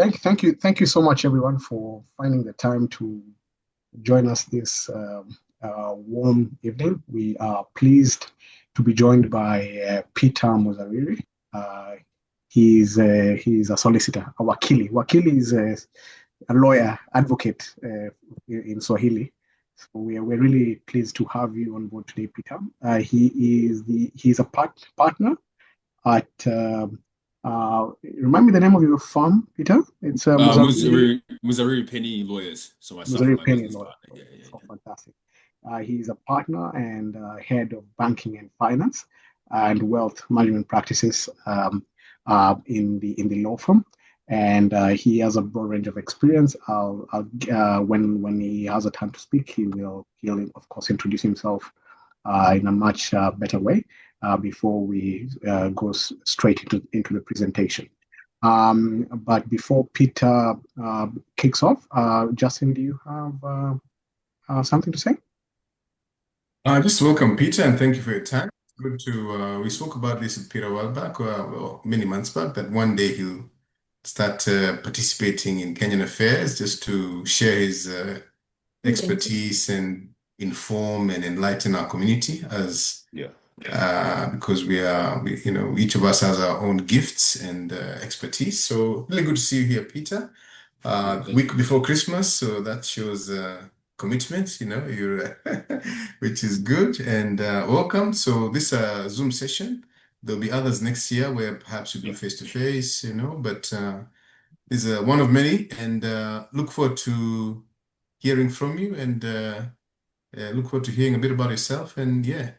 thank you so much, everyone, for finding the time to join us this warm evening. We are pleased to be joined by Peter Muzariri. Uh, he's a solicitor, a wakili. Wakili is a lawyer, advocate in Swahili. So we're really pleased to have you on board today, Peter. He's a partner at remind me the name of your firm, Peter. It's Muzariri Penny Lawyers. So myself and Missouri my Penny business Lawyer. partner. Yeah, So yeah, fantastic. He's a partner and head of banking and finance and wealth management practices in the law firm. And he has a broad range of experience. When he has a time to speak, he'll of course introduce himself in a much better way before we go straight into the presentation. But before Peter kicks off, Justin, do you have something to say? Just welcome, Peter, and thank you for your time. Good to we spoke about this with Peter a while back, well, many months back, that one day he'll start participating in Kenyan affairs just to share his expertise and inform and enlighten our community as yeah. because each of us has our own gifts and expertise. So really good to see you here, Peter. Week before Christmas, so that shows commitment, you're which is good. And welcome. So this Zoom session, there'll be others next year where perhaps we do face to face, but this is one of many, and look forward to hearing from you, and look forward to hearing a bit about yourself. And yeah,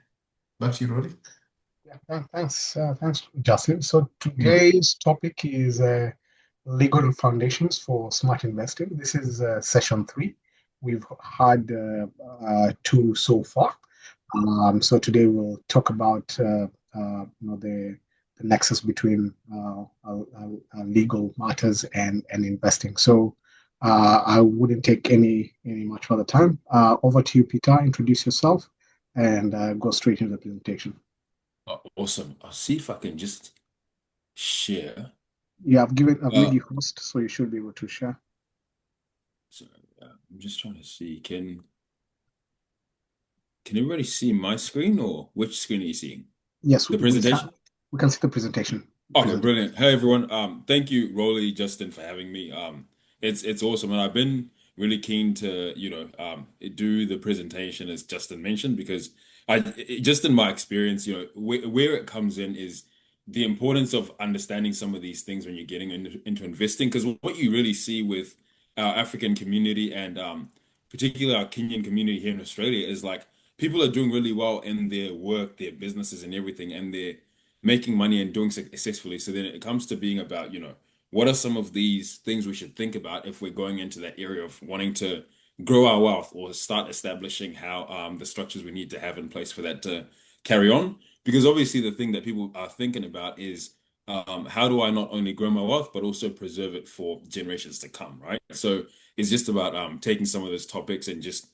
back to you, Roddy. Yeah, thanks, Justin. So today's topic is legal foundations for smart investing. This is session three. We've had two so far. So today we'll talk about the nexus between legal matters and investing. So I wouldn't take any much further time. Over to you, Peter. Introduce yourself and go straight into the presentation. Awesome. I'll see if I can just share. Yeah, I've made you host, so you should be able to share. So I'm just trying to see. Can everybody see my screen, or which screen are you seeing? Yes, The presentation? We can see the presentation. Okay, brilliant. Hey everyone. Thank you, Rolly, Justin, for having me. It's awesome, and I've been really keen to, do the presentation as Justin mentioned, because just in my experience, where it comes in is the importance of understanding some of these things when you're getting into investing. Because what you really see with our African community and particularly our Kenyan community here in Australia is like people are doing really well in their work, their businesses, and everything, and they're making money and doing successfully. So then it comes to being about, what are some of these things we should think about if we're going into that area of wanting to grow our wealth or start establishing how the structures we need to have in place for that to carry on. Because obviously the thing that people are thinking about is how do I not only grow my wealth, but also preserve it for generations to come, right? So it's just about taking some of those topics and just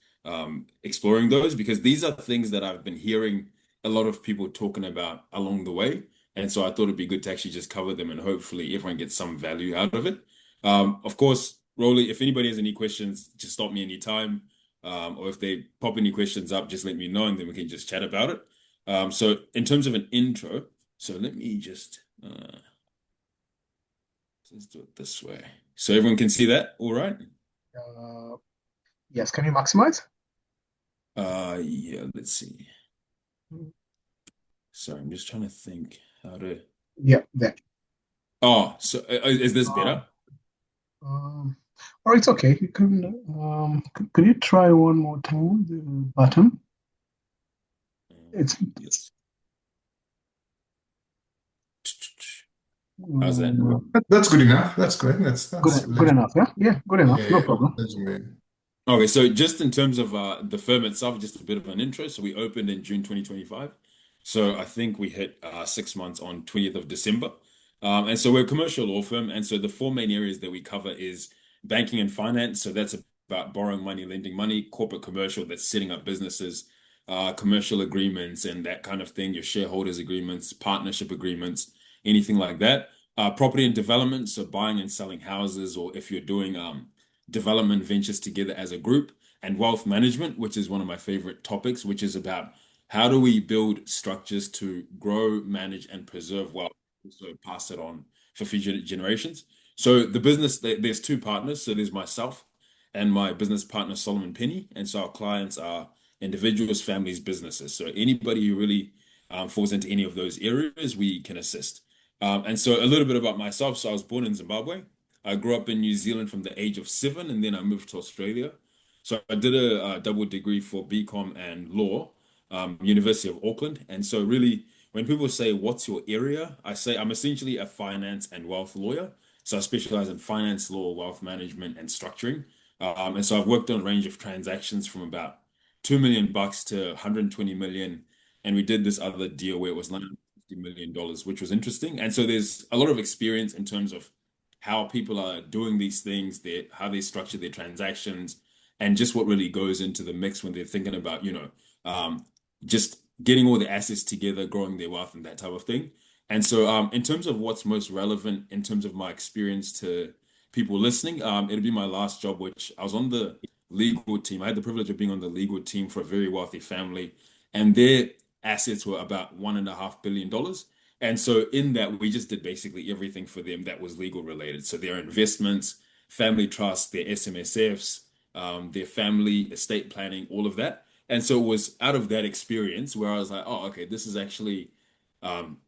exploring those, because these are things that I've been hearing a lot of people talking about along the way. And so I thought it'd be good to actually just cover them and hopefully everyone gets some value out of it. Of course, Rolly, if anybody has any questions, just stop me anytime. Or if they pop any questions up, just let me know and then we can just chat about it. So in terms of an intro, so let me just let's do it this way. So everyone can see that, all right? Yes, can you maximize? Yeah, let's see. Sorry, I'm just trying to think how to. Yeah, there. Oh, so is this better? Or it's okay. You can you try one more time the button? Yes. How's that? That's good enough. That's great. That's good enough. Yeah, yeah, good enough. yeah, No problem. Okay, so just in terms of the firm itself, just a bit of an intro. So we opened in June 2025. So I think we hit 6 months on 20th of December. And so we're a commercial law firm. And so the four main areas that we cover is banking and finance. So that's about borrowing money, lending money, corporate commercial, that's setting up businesses, commercial agreements and that kind of thing, your shareholders agreements, partnership agreements, anything like that. property and development, so buying and selling houses, or if you're doing development ventures together as a group, and wealth management, which is one of my favorite topics, which is about how do we build structures to grow, manage, and preserve wealth, so pass it on for future generations. So the business, there's two partners. So there's myself and my business partner, Solomon Penny. And so our clients are individuals, families, businesses. So anybody who really falls into any of those areas, we can assist. And so a little bit about myself. So I was born in Zimbabwe. I grew up in New Zealand from the age of 7, and then I moved to Australia. So I did a double degree for BCom and law, University of Auckland. And so really, when people say, what's your area? I say I'm essentially a finance and wealth lawyer. So I specialize in finance, law, wealth management, and structuring. And so I've worked on a range of transactions from about $2 million to 120 million. And we did this other deal where it was $950 million, which was interesting. And so there's a lot of experience in terms of how people are doing these things, how they structure their transactions, and just what really goes into the mix when they're thinking about, just getting all the assets together, growing their wealth, and that type of thing. And so, in terms of what's most relevant in terms of my experience to people listening, it'll be my last job, which I was on the legal team. I had the privilege of being on the legal team for a very wealthy family, and their assets were about $1.5 billion. And so, in that, we just did basically everything for them that was legal related. So, their investments, family trusts, their SMSFs, their family estate planning, all of that. And so, it was out of that experience where I was like, oh, okay, this is actually um,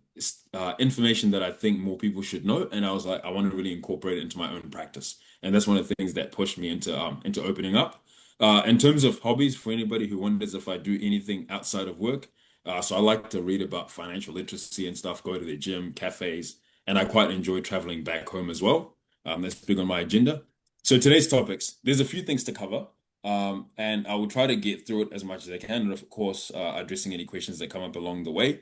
information that I think more people should know. And I was like, I want to really incorporate it into my own practice. And that's one of the things that pushed me into opening up. In terms of hobbies, for anybody who wonders if I do anything outside of work, so I like to read about financial literacy and stuff, go to the gym, cafes, and I quite enjoy traveling back home as well. That's big on my agenda. So today's topics, there's a few things to cover, and I will try to get through it as much as I can, and of course, addressing any questions that come up along the way.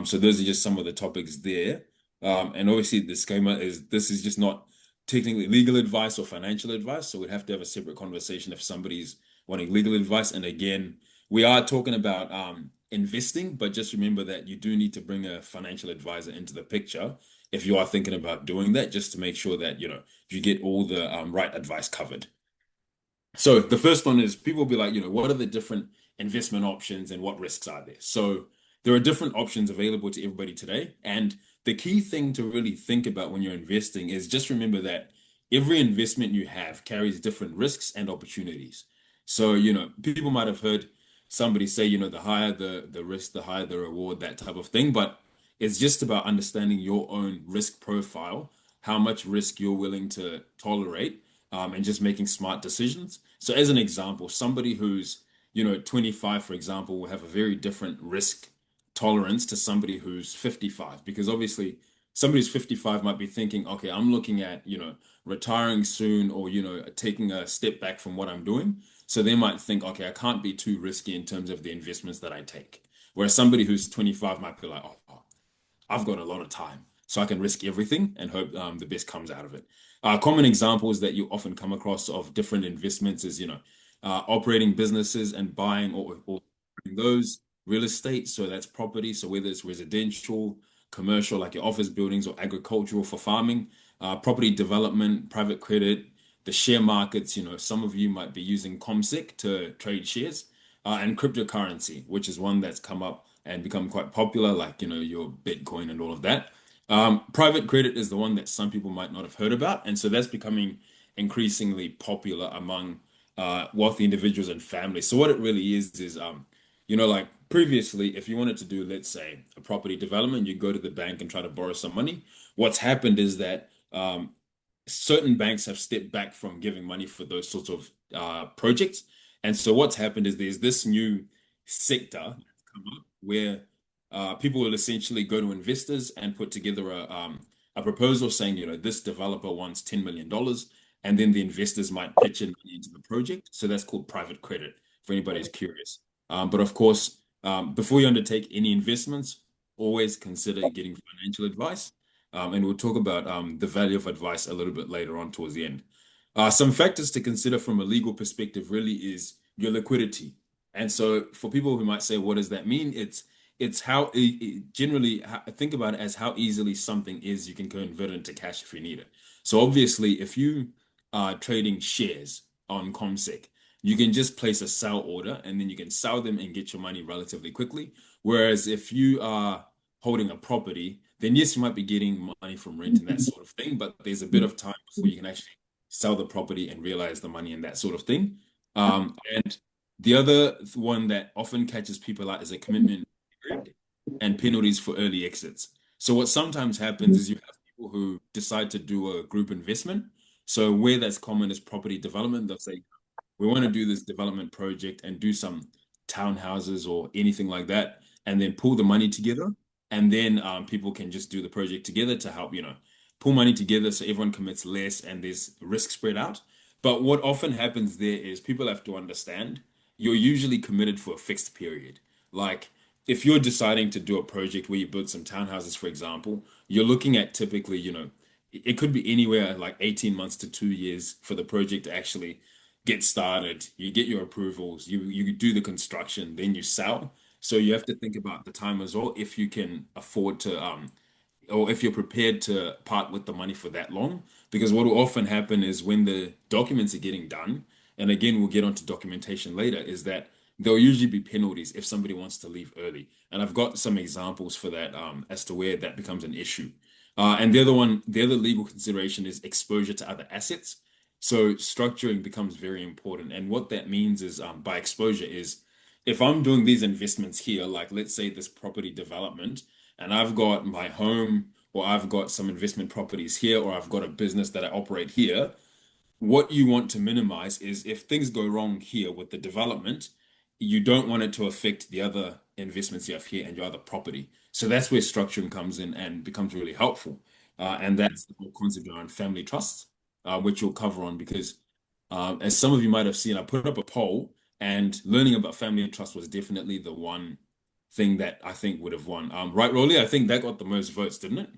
So those are just some of the topics there. And obviously, the disclaimer is this is just not technically legal advice or financial advice. So we'd have to have a separate conversation if somebody's wanting legal advice. And again, we are talking about investing, but just remember that you do need to bring a financial advisor into the picture if you are thinking about doing that, just to make sure that you get all the right advice covered. So the first one is people will be like, what are the different investment options and what risks are there? So there are different options available to everybody today. And the key thing to really think about when you're investing is just remember that every investment you have carries different risks and opportunities. So, people might have heard somebody say, the higher the risk, the higher the reward, that type of thing. But it's just about understanding your own risk profile, how much risk you're willing to tolerate, and just making smart decisions. So, as an example, somebody who's 25, for example, will have a very different risk tolerance to somebody who's 55, because obviously somebody who's 55 might be thinking, okay, I'm looking at, retiring soon, or, taking a step back from what I'm doing. So they might think, okay, I can't be too risky in terms of the investments that I take. Whereas somebody who's 25 might be like, oh, I've got a lot of time, so I can risk everything and hope the best comes out of it. Common examples that you often come across of different investments is, operating businesses and buying or those real estate. So that's property. So whether it's residential, commercial, like your office buildings, or agricultural for farming, property development, private credit, the share markets. Some of you might be using ComSec to trade shares, and cryptocurrency, which is one that's come up and become quite popular, like your Bitcoin and all of that. Private credit is the one that some people might not have heard about, and so that's becoming increasingly popular among wealthy individuals and families. So what it really is like previously, if you wanted to do, let's say, a property development, you go to the bank and try to borrow some money. What's happened is that certain banks have stepped back from giving money for those sorts of projects. And so what's happened is there's this new sector that's come up where people will essentially go to investors and put together a proposal saying, this developer wants $10 million, and then the investors might pitch in money into the project. So that's called private credit, for anybody who's curious. But of course, before you undertake any investments, always consider getting financial advice. And we'll talk about the value of advice a little bit later on towards the end. Some factors to consider from a legal perspective really is your liquidity. And so for people who might say, what does that mean? It's it's how generally think about it as how easily something is you can convert it into cash if you need it. So obviously, if you are trading shares on ComSec, you can just place a sell order and then you can sell them and get your money relatively quickly. Whereas if you are holding a property, then yes, you might be getting money from rent and that sort of thing, but there's a bit of time before you can actually sell the property and realize the money and that sort of thing. And the other one that often catches people out is a commitment period and penalties for early exits. So what sometimes happens is you have people who decide to do a group investment. So where that's common is property development. They'll say, we want to do this development project and do some townhouses or anything like that, and then pull the money together. And then people can just do the project together to help, pull money together so everyone commits less and there's risk spread out. But what often happens there is people have to understand you're usually committed for a fixed period. Like if you're deciding to do a project where you build some townhouses, for example, you're looking at typically, it could be anywhere like 18 months to 2 years for the project to actually get started. You get your approvals, you do the construction, then you sell. So you have to think about the time as well if you can afford to or if you're prepared to part with the money for that long. Because what will often happen is when the documents are getting done, and again, we'll get onto documentation later, is that there'll usually be penalties if somebody wants to leave early. And I've got some examples for that as to where that becomes an issue. And the other legal consideration is exposure to other assets. So structuring becomes very important. And what that means is by exposure is if I'm doing these investments here, like let's say this property development, and I've got my home or I've got some investment properties here, or I've got a business that I operate here, what you want to minimize is if things go wrong here with the development, you don't want it to affect the other investments you have here and your other property. So that's where structuring comes in and becomes really helpful. And that's the whole concept around family trusts, which we'll cover on because as some of you might have seen, I put up a poll and learning about family trust was definitely the one thing that I think would have won. Right, Rolly? I think that got the most votes, didn't it?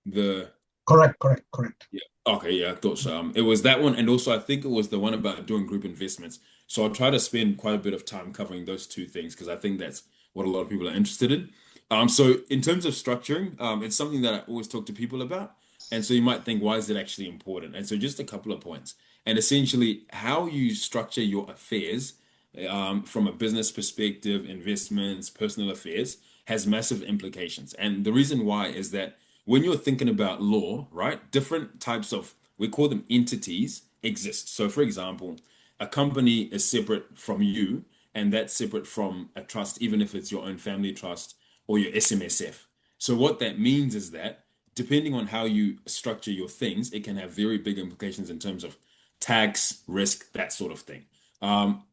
The Correct, correct, correct. Yeah. Okay, yeah, I thought so. It was that one, and also I think it was the one about doing group investments. So I'll try to spend quite a bit of time covering those two things because I think that's what a lot of people are interested in. So in terms of structuring, it's something that I always talk to people about. And so you might think, why is it actually important? And so just a couple of points. And essentially, how you structure your affairs, from a business perspective, investments, personal affairs, has massive implications. And the reason why is that when you're thinking about law, right, different types of, we call them entities, exist. So, for example, a company is separate from you, and that's separate from a trust, even if it's your own family trust or your SMSF. So, what that means is that depending on how you structure your things, it can have very big implications in terms of tax, risk, that sort of thing. Um,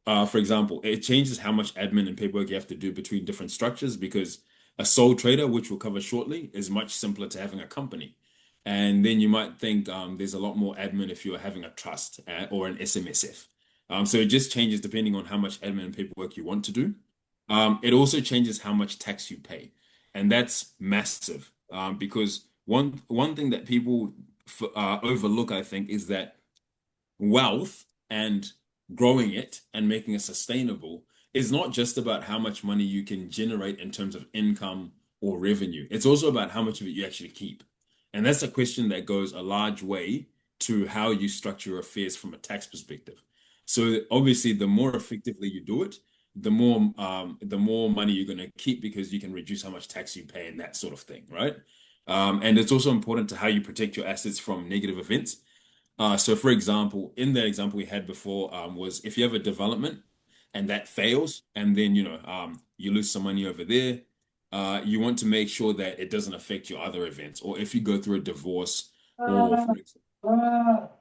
for example, it changes how much admin and paperwork you have to do between different structures because a sole trader, which we'll cover shortly, is much simpler to having a company. And then you might think there's a lot more admin if you're having a trust or an SMSF. So it just changes depending on how much admin and paperwork you want to do. It also changes how much tax you pay. And that's massive because one thing that people overlook, I think, is that wealth and growing it and making it sustainable is not just about how much money you can generate in terms of income or revenue. It's also about how much of it you actually keep. And that's a question that goes a large way to how you structure your affairs from a tax perspective. So obviously, the more effectively you do it, the more money you're going to keep because you can reduce how much tax you pay and that sort of thing, right? And it's also important to how you protect your assets from negative events. So, for example, in the example we had before, was if you have a development and that fails, and then you lose some money over there, you want to make sure that it doesn't affect your other events. Or if you go through a divorce, or for example,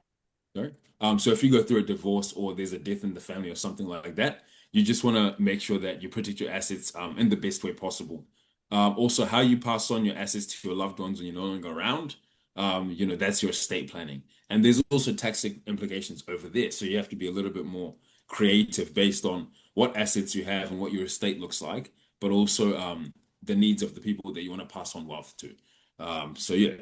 sorry. So if you go through a divorce or there's a death in the family or something like that, you just want to make sure that you protect your assets in the best way possible. Also, how you pass on your assets to your loved ones when you're no longer around, that's your estate planning. And there's also tax implications over there. So you have to be a little bit more creative based on what assets you have and what your estate looks like, but also the needs of the people that you want to pass on wealth to. So yeah,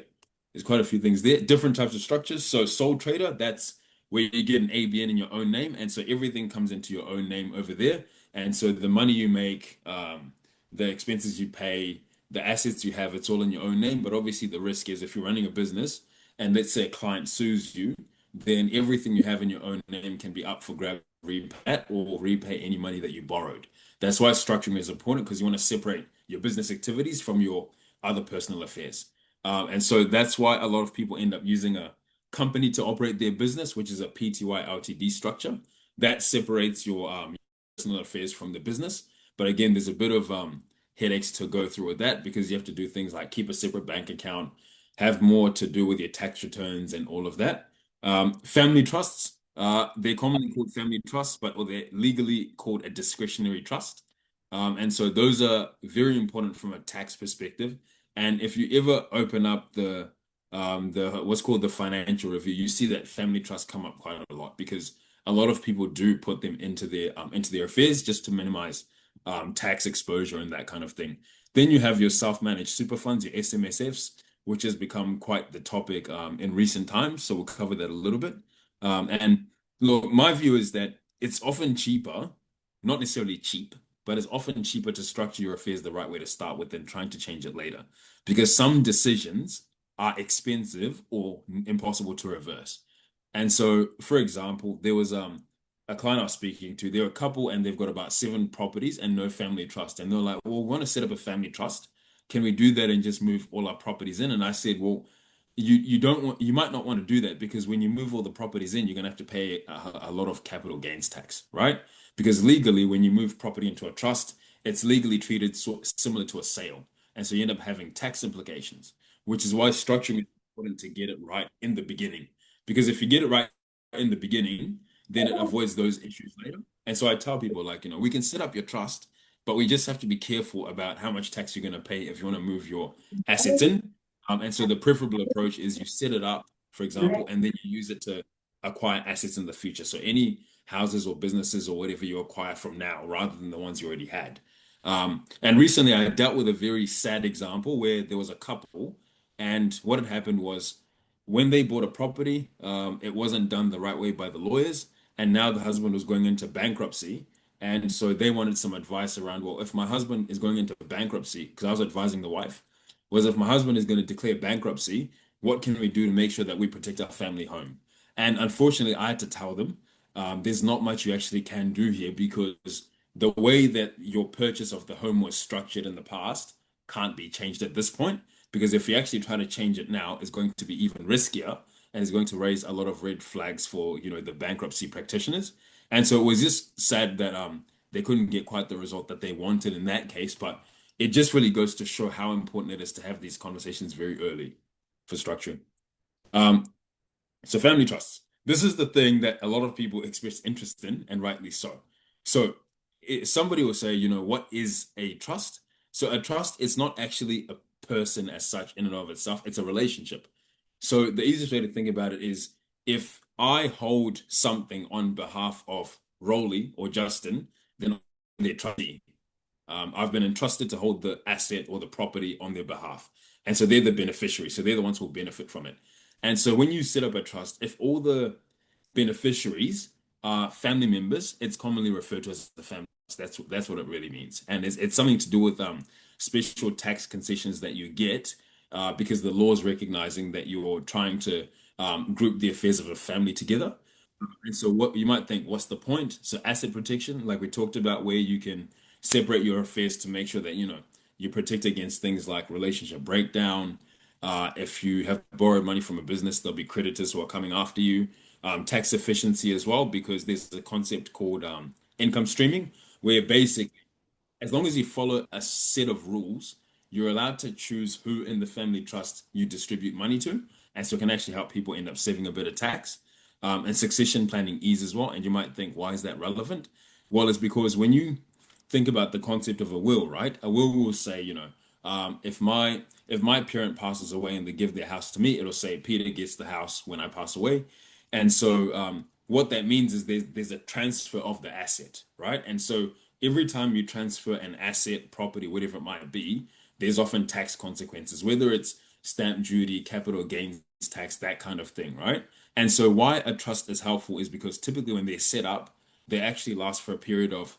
there's quite a few things there. Different types of structures. So sole trader, that's where you get an ABN in your own name. And so everything comes into your own name over there. And so the money you make, the expenses you pay, the assets you have, it's all in your own name. But obviously, the risk is if you're running a business and let's say a client sues you, then everything you have in your own name can be up for grab, repay or repay any money that you borrowed. That's why structuring is important because you want to separate your business activities from your other personal affairs. And so that's why a lot of people end up using a company to operate their business, which is a PTY Ltd structure. That separates your personal affairs from the business. But again, there's a bit of headaches to go through with that because you have to do things like keep a separate bank account, have more to do with your tax returns and all of that. Family trusts, they're commonly called family trusts, but or they're legally called a discretionary trust. And so those are very important from a tax perspective. And if you ever open up the what's called the financial review, you see that family trusts come up quite a lot because a lot of people do put them into their affairs just to minimize tax exposure and that kind of thing. Then you have your self-managed super funds, your SMSFs, which has become quite the topic in recent times. So we'll cover that a little bit. And look, my view is that it's often cheaper, not necessarily cheap, but it's often cheaper to structure your affairs the right way to start with than trying to change it later. Because some decisions are expensive or impossible to reverse. And so, for example, there was a client I was speaking to, they're a couple and they've got about 7 properties and no family trust. And they're like, well, we want to set up a family trust. Can we do that and just move all our properties in? And I said, well, you might not want to do that because when you move all the properties in, you're gonna have to pay a lot of capital gains tax, right? Because legally, when you move property into a trust, it's legally treated similar to a sale. And so you end up having tax implications, which is why structuring is important to get it right in the beginning. Because if you get it right in the beginning, then it avoids those issues later. And so I tell people, like, we can set up your trust, but we just have to be careful about how much tax you're going to pay if you want to move your assets in. And so the preferable approach is you set it up, for example, and then you use it to acquire assets in the future. So any houses or businesses or whatever you acquire from now, rather than the ones you already had. And recently I dealt with a very sad example where there was a couple, and what had happened was when they bought a property, it wasn't done the right way by the lawyers, and now the husband was going into bankruptcy. And so they wanted some advice around, well, if my husband is going into bankruptcy, because I was advising the wife, was if my husband is going to declare bankruptcy, what can we do to make sure that we protect our family home? And unfortunately, I had to tell them there's not much you actually can do here because the way that your purchase of the home was structured in the past can't be changed at this point. Because if you actually try to change it now, it's going to be even riskier and it's going to raise a lot of red flags for, the bankruptcy practitioners. And so it was just sad that they couldn't get quite the result that they wanted in that case. But it just really goes to show how important it is to have these conversations very early for structuring. Um, so family trusts. This is the thing that a lot of people express interest in, and rightly so. So somebody will say, what is a trust? So a trust is not actually a person as such in and of itself. It's a relationship. So the easiest way to think about it is if I hold something on behalf of Rolly or Justin, then I'm their trustee. I've been entrusted to hold the asset or the property on their behalf. And so they're the beneficiary. So they're the ones who will benefit from it. And so when you set up a trust, if all the beneficiaries are family members, it's commonly referred to as the family trust. That's what it really means. And it's something to do with special tax concessions that you get because the law is recognizing that you're trying to group the affairs of a family together. And so what you might think, what's the point? So asset protection, like we talked about, where you can separate your affairs to make sure that, you protect against things like relationship breakdown. If you have borrowed money from a business, there'll be creditors who are coming after you. Tax efficiency as well, because there's a concept called income streaming, where basically as long as you follow a set of rules, you're allowed to choose who in the family trust you distribute money to. And so it can actually help people end up saving a bit of tax. And succession planning ease as well. And you might think, why is that relevant? Well, it's because when you think about the concept of a will, right? A will say, if my parent passes away and they give their house to me, it'll say Peter gets the house when I pass away. And so what that means is there's a transfer of the asset, right? And so every time you transfer an asset, property, whatever it might be, there's often tax consequences, whether it's stamp duty, capital gains tax, that kind of thing, right? And so why a trust is helpful is because typically when they're set up, they actually last for a period of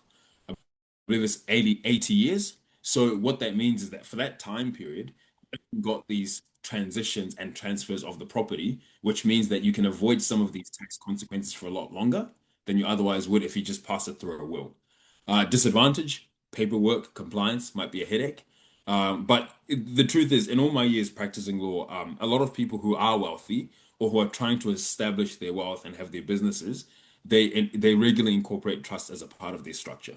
believe it's 80 years. So what that means is that for that time period, you've got these transitions and transfers of the property, which means that you can avoid some of these tax consequences for a lot longer than you otherwise would if you just pass it through a will. Disadvantage, paperwork, compliance might be a headache. But the truth is, in all my years practicing law, a lot of people who are wealthy or who are trying to establish their wealth and have their businesses, they regularly incorporate trust as a part of their structure.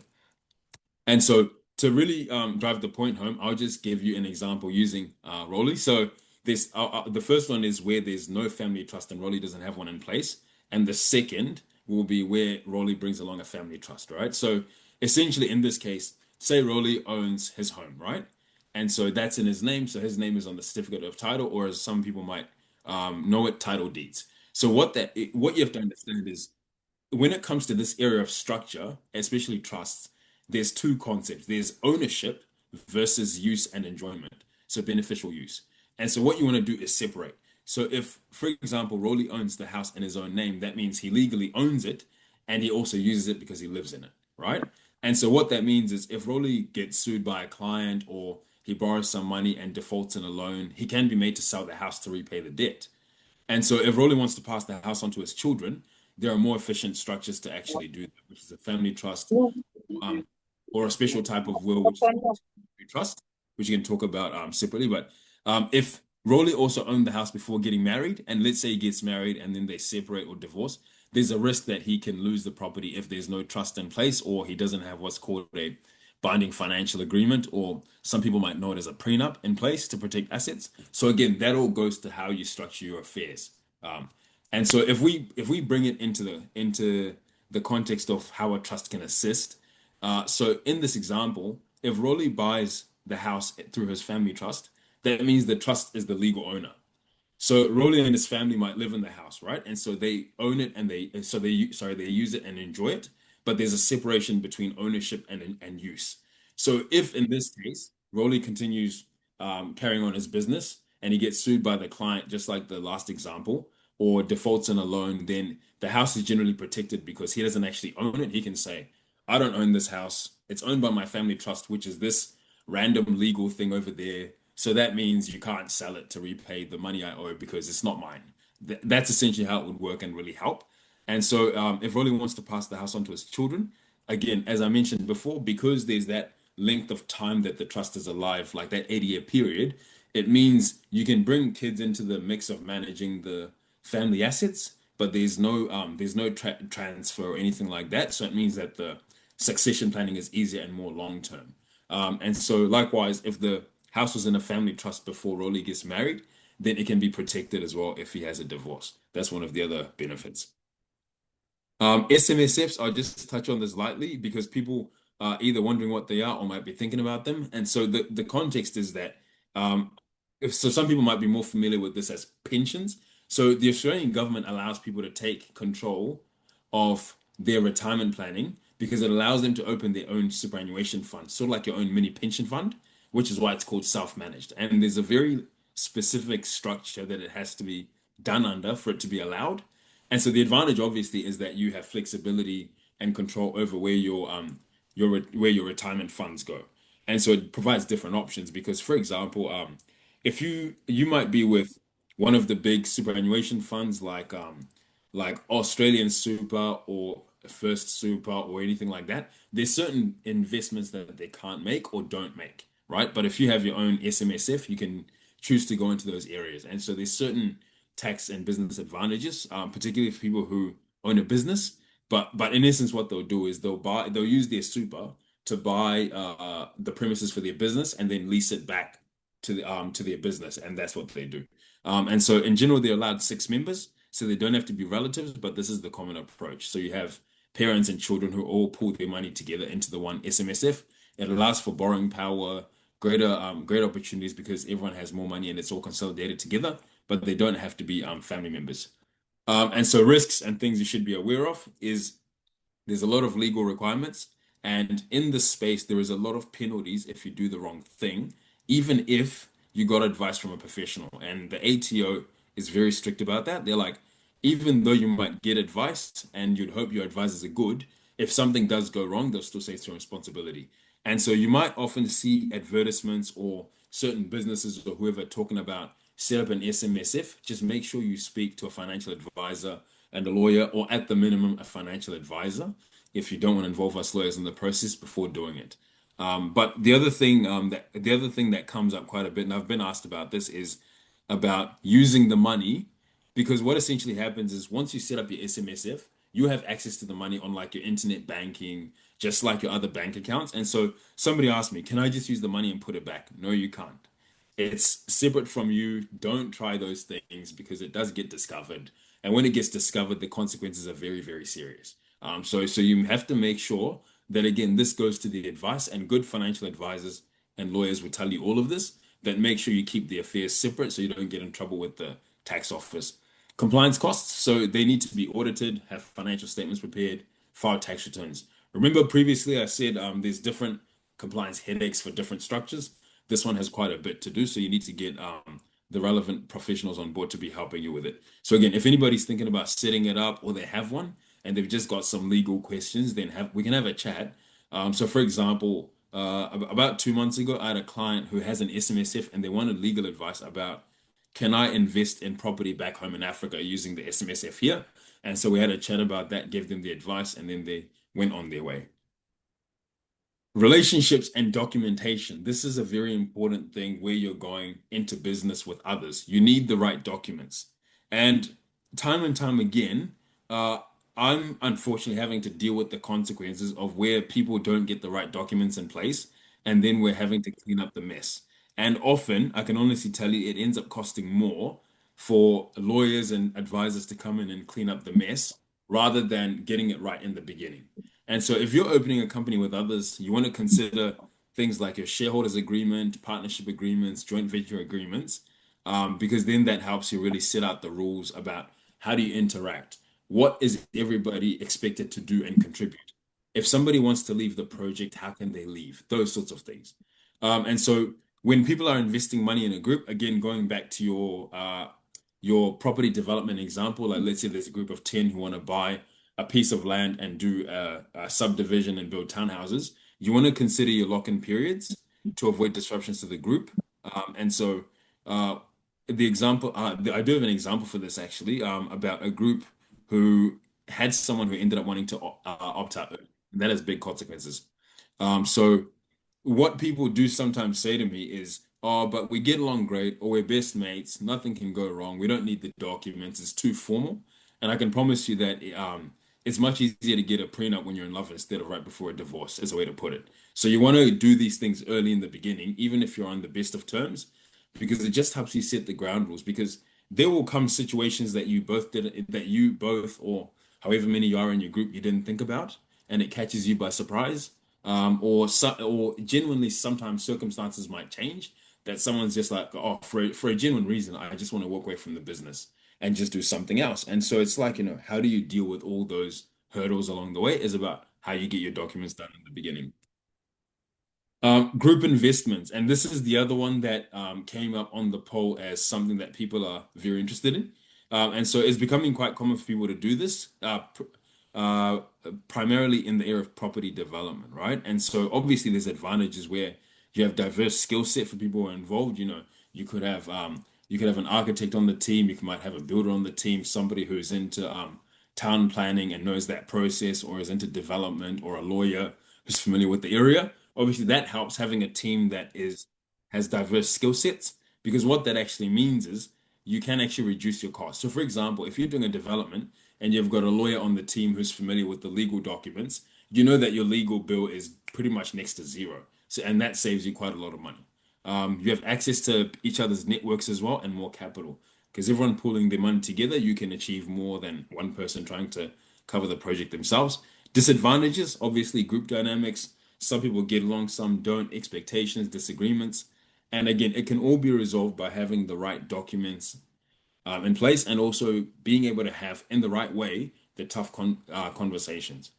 And so to really drive the point home, I'll just give you an example using Rolly. So this the first one is where there's no family trust and Rolly doesn't have one in place, and the second will be where Rolly brings along a family trust, right? So essentially, in this case, say Rolly owns his home, right? And so that's in his name. So his name is on the certificate of title, or as some people might know it, title deeds. So what you have to understand is when it comes to this area of structure, especially trusts, there's two concepts. There's ownership versus use and enjoyment. So beneficial use. And so what you want to do is separate. So if, for example, Rolly owns the house in his own name, that means he legally owns it and he also uses it because he lives in it, right? And so what that means is if Rolly gets sued by a client or he borrows some money and defaults in a loan, he can be made to sell the house to repay the debt. And so if Rolly wants to pass the house on to his children, there are more efficient structures to actually do that, which is a family trust, um, or a special type of will, which is a trust, which you can talk about separately. But if Rolly also owned the house before getting married, and let's say he gets married and then they separate or divorce, there's a risk that he can lose the property if there's no trust in place or he doesn't have what's called a binding financial agreement, or some people might know it as a prenup in place to protect assets. So again, that all goes to how you structure your affairs. Um, and so if we bring it into the context of how a trust can assist, so in this example, if Rolly buys the house through his family trust, that means the trust is the legal owner. So Rolly and his family might live in the house, right? And so they own it and they use it and enjoy it, but there's a separation between ownership and use. So if in this case Rolly continues carrying on his business and he gets sued by the client, just like the last example, or defaults in a loan, then the house is generally protected because he doesn't actually own it. He can say, I don't own this house. It's owned by my family trust, which is this random legal thing over there. So that means you can't sell it to repay the money I owe because it's not mine. That's essentially how it would work and really help. And so, if Rolly wants to pass the house on to his children, again, as I mentioned before, because there's that length of time that the trust is alive, like that 80-year period, it means you can bring kids into the mix of managing the family assets, but there's no transfer or anything like that. So it means that the succession planning is easier and more long term. And so likewise, if the house was in a family trust before Rolly gets married, then it can be protected as well if he has a divorce. That's one of the other benefits. SMSFs, I'll just touch on this lightly because people are either wondering what they are or might be thinking about them. And so the context is that um, so some people might be more familiar with this as pensions. So the Australian government allows people to take control of their retirement planning because it allows them to open their own superannuation fund, sort of like your own mini pension fund, which is why it's called self-managed. And there's a very specific structure that it has to be done under for it to be allowed. And so the advantage obviously is that you have flexibility and control over where your retirement funds go. And so it provides different options because, for example, if you might be with one of the big superannuation funds like Australian Super or First Super or anything like that, there's certain investments that they can't make or don't make, right? But if you have your own SMSF, you can choose to go into those areas. And so there's certain tax and business advantages, particularly for people who own a business. But in essence, what they'll do is they'll use their super to buy the premises for their business and then lease it back to their business, and that's what they do. And so in general, they're allowed 6 members, so they don't have to be relatives, but this is the common approach. So you have parents and children who all pool their money together into the one SMSF. It allows for borrowing power, greater opportunities because everyone has more money and it's all consolidated together, but they don't have to be family members. And so risks and things you should be aware of is there's a lot of legal requirements, and in this space, there is a lot of penalties if you do the wrong thing, even if you got advice from a professional. And the ATO is very strict about that. They're like, even though you might get advice and you'd hope your advisors are good, if something does go wrong, they'll still say it's your responsibility. And so you might often see advertisements or certain businesses or whoever talking about set up an SMSF. Just make sure you speak to a financial advisor and a lawyer, or at the minimum, a financial advisor, if you don't want to involve us lawyers in the process before doing it. But the other thing that comes up quite a bit, and I've been asked about this, is about using the money, because what essentially happens is once you set up your SMSF, you have access to the money on like your internet banking, just like your other bank accounts. And so somebody asked me, can I just use the money and put it back? No, you can't. It's separate from you. Don't try those things because it does get discovered. And when it gets discovered, the consequences are very, very serious. So you have to make sure that, again, this goes to the advice, and good financial advisors and lawyers will tell you all of this, that make sure you keep the affairs separate so you don't get in trouble with the tax office. Compliance costs, so they need to be audited, have financial statements prepared, file tax returns. Remember previously I said there's different compliance headaches for different structures. This one has quite a bit to do, so you need to get the relevant professionals on board to be helping you with it. So again, if anybody's thinking about setting it up or they have one and they've just got some legal questions, then we can have a chat. So for example, about 2 months ago, I had a client who has an SMSF and they wanted legal advice about, can I invest in property back home in Africa using the SMSF here? And so we had a chat about that, gave them the advice, and then they went on their way. Relationships and documentation. This is a very important thing where you're going into business with others. You need the right documents. And time again, I'm unfortunately having to deal with the consequences of where people don't get the right documents in place, and then we're having to clean up the mess. And often, I can honestly tell you, it ends up costing more for lawyers and advisors to come in and clean up the mess rather than getting it right in the beginning. And so, if you're opening a company with others, you want to consider things like your shareholders agreement, partnership agreements, joint venture agreements, because then that helps you really set out the rules about how do you interact. What is everybody expected to do and contribute? If somebody wants to leave the project, how can they leave? Those sorts of things. And so when people are investing money in a group, again, going back to your property development example, like let's say there's a group of 10 who want to buy a piece of land and do a subdivision and build townhouses, you want to consider your lock-in periods to avoid disruptions to the group. And so the example, I do have an example for this actually, about a group who had someone who ended up wanting to opt out. That has big consequences. So what people do sometimes say to me is, oh, but we get along great, or we're best mates, nothing can go wrong. We don't need the documents, it's too formal. And I can promise you that it's much easier to get a prenup when you're in love instead of right before a divorce, is a way to put it. So you want to do these things early in the beginning, even if you're on the best of terms, because it just helps you set the ground rules. Because there will come situations that you both did, that you both, or however many you are in your group, you didn't think about, and it catches you by surprise. Or genuinely, sometimes circumstances might change that someone's just like, oh, for a genuine reason, I just want to walk away from the business and just do something else. And so it's like, how do you deal with all those hurdles along the way is about how you get your documents done in the beginning. Group investments, and this is the other one that came up on the poll as something that people are very interested in. And so it's becoming quite common for people to do this, primarily in the area of property development, right? And so obviously there's advantages where you have diverse skill set for people who are involved. You could have an architect on the team, you might have a builder on the team, somebody who's into town planning and knows that process, or is into development, or a lawyer who's familiar with the area. Obviously, that helps having a team that has diverse skill sets, because what that actually means is you can actually reduce your costs. So, for example, if you're doing a development and you've got a lawyer on the team who's familiar with the legal documents, you know that your legal bill is pretty much next to zero. So, and that saves you quite a lot of money. You have access to each other's networks as well, and more capital, because everyone pooling their money together, you can achieve more than one person trying to cover the project themselves. Disadvantages, obviously, group dynamics. Some people get along, some don't, expectations, disagreements. And again, it can all be resolved by having the right documents in place, and also being able to have, in the right way, the tough conversations.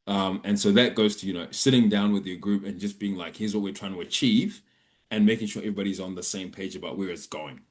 And so that goes to, sitting down with your group and just being like, here's what we're trying to achieve, and making sure everybody's on the same page about where it's going.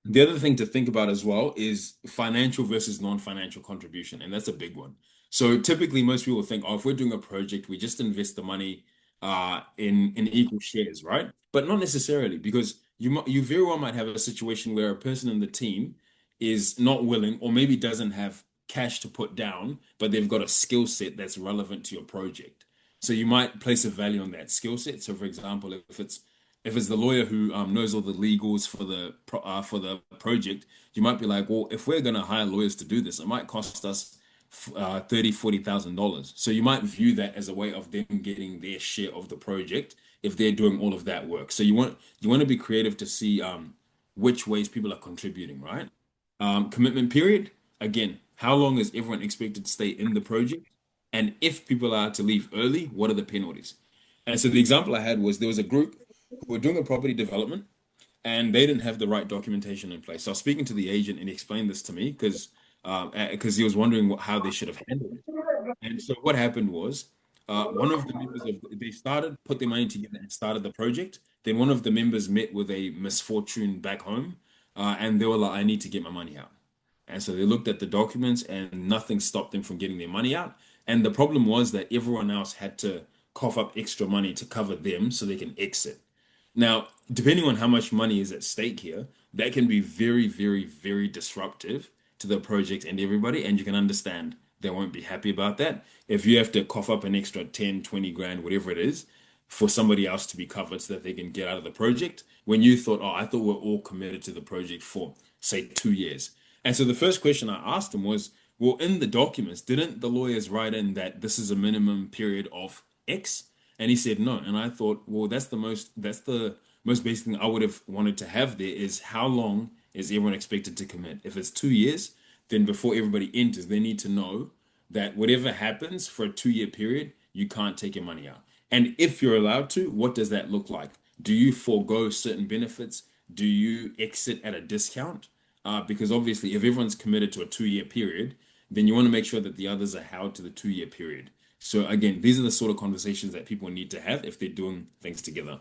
The other thing to think about as well is financial versus non-financial contribution, and that's a big one. So typically, most people think, oh, if we're doing a project, we just invest the money, in equal shares, right? But not necessarily, because you very well might have a situation where a person in the team is not willing or maybe doesn't have cash to put down, but they've got a skill set that's relevant to your project. So you might place a value on that skill set. So for example, if it's the lawyer who knows all the legals for the project, you might be like, well, if we're going to hire lawyers to do this, it might cost us 30, $40,000. So you might view that as a way of them getting their share of the project if they're doing all of that work. So you want to be creative to see which ways people are contributing, right? Commitment period. Again, how long is everyone expected to stay in the project? And if people are to leave early, what are the penalties? And so the example I had was there was a group who were doing a property development and they didn't have the right documentation in place. So I was speaking to the agent and he explained this to me because he was wondering how they should have handled it. And so what happened was one of the members of they started put their money together and started the project. Then one of the members met with a misfortune back home, and they were like, "I need to get my money out." And so they looked at the documents, and nothing stopped them from getting their money out. And the problem was that everyone else had to cough up extra money to cover them so they can exit. Now, depending on how much money is at stake here, that can be very, very, very disruptive to the project and everybody, and you can understand they won't be happy about that. If you have to cough up an extra 10, 20 grand, whatever it is, for somebody else to be covered so that they can get out of the project, when you thought, oh, I thought we're all committed to the project for, say, 2 years. And so the first question I asked him was, well, in the documents, didn't the lawyers write in that this is a minimum period of X? And he said no. And I thought, well, that's the most basic thing I would have wanted to have there is how long is everyone expected to commit? If it's 2 years, then before everybody enters, they need to know that whatever happens for a 2 year period, you can't take your money out. And if you're allowed to, what does that look like? Do you forego certain benefits? Do you exit at a discount? Because obviously, if everyone's committed to a 2 year period, then you want to make sure that the others are held to the 2 year period. So again, these are the sort of conversations that people need to have if they're doing things together.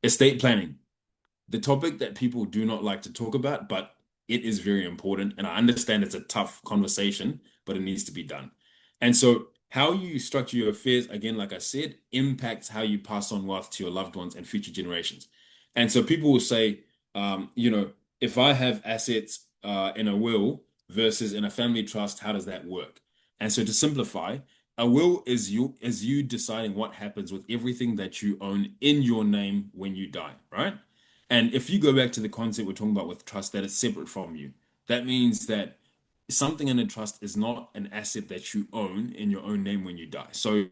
Estate planning, the topic that people do not like to talk about, but it is very important. And I understand it's a tough conversation, but it needs to be done. And so, how you structure your affairs, again, like I said, impacts how you pass on wealth to your loved ones and future generations. And so, people will say, if I have assets in a will versus in a family trust, how does that work? And so, to simplify, a will is you deciding what happens with everything that you own in your name when you die, right? And if you go back to the concept we're talking about with trust, that is separate from you. That means that something in a trust is not an asset that you own in your own name when you die. So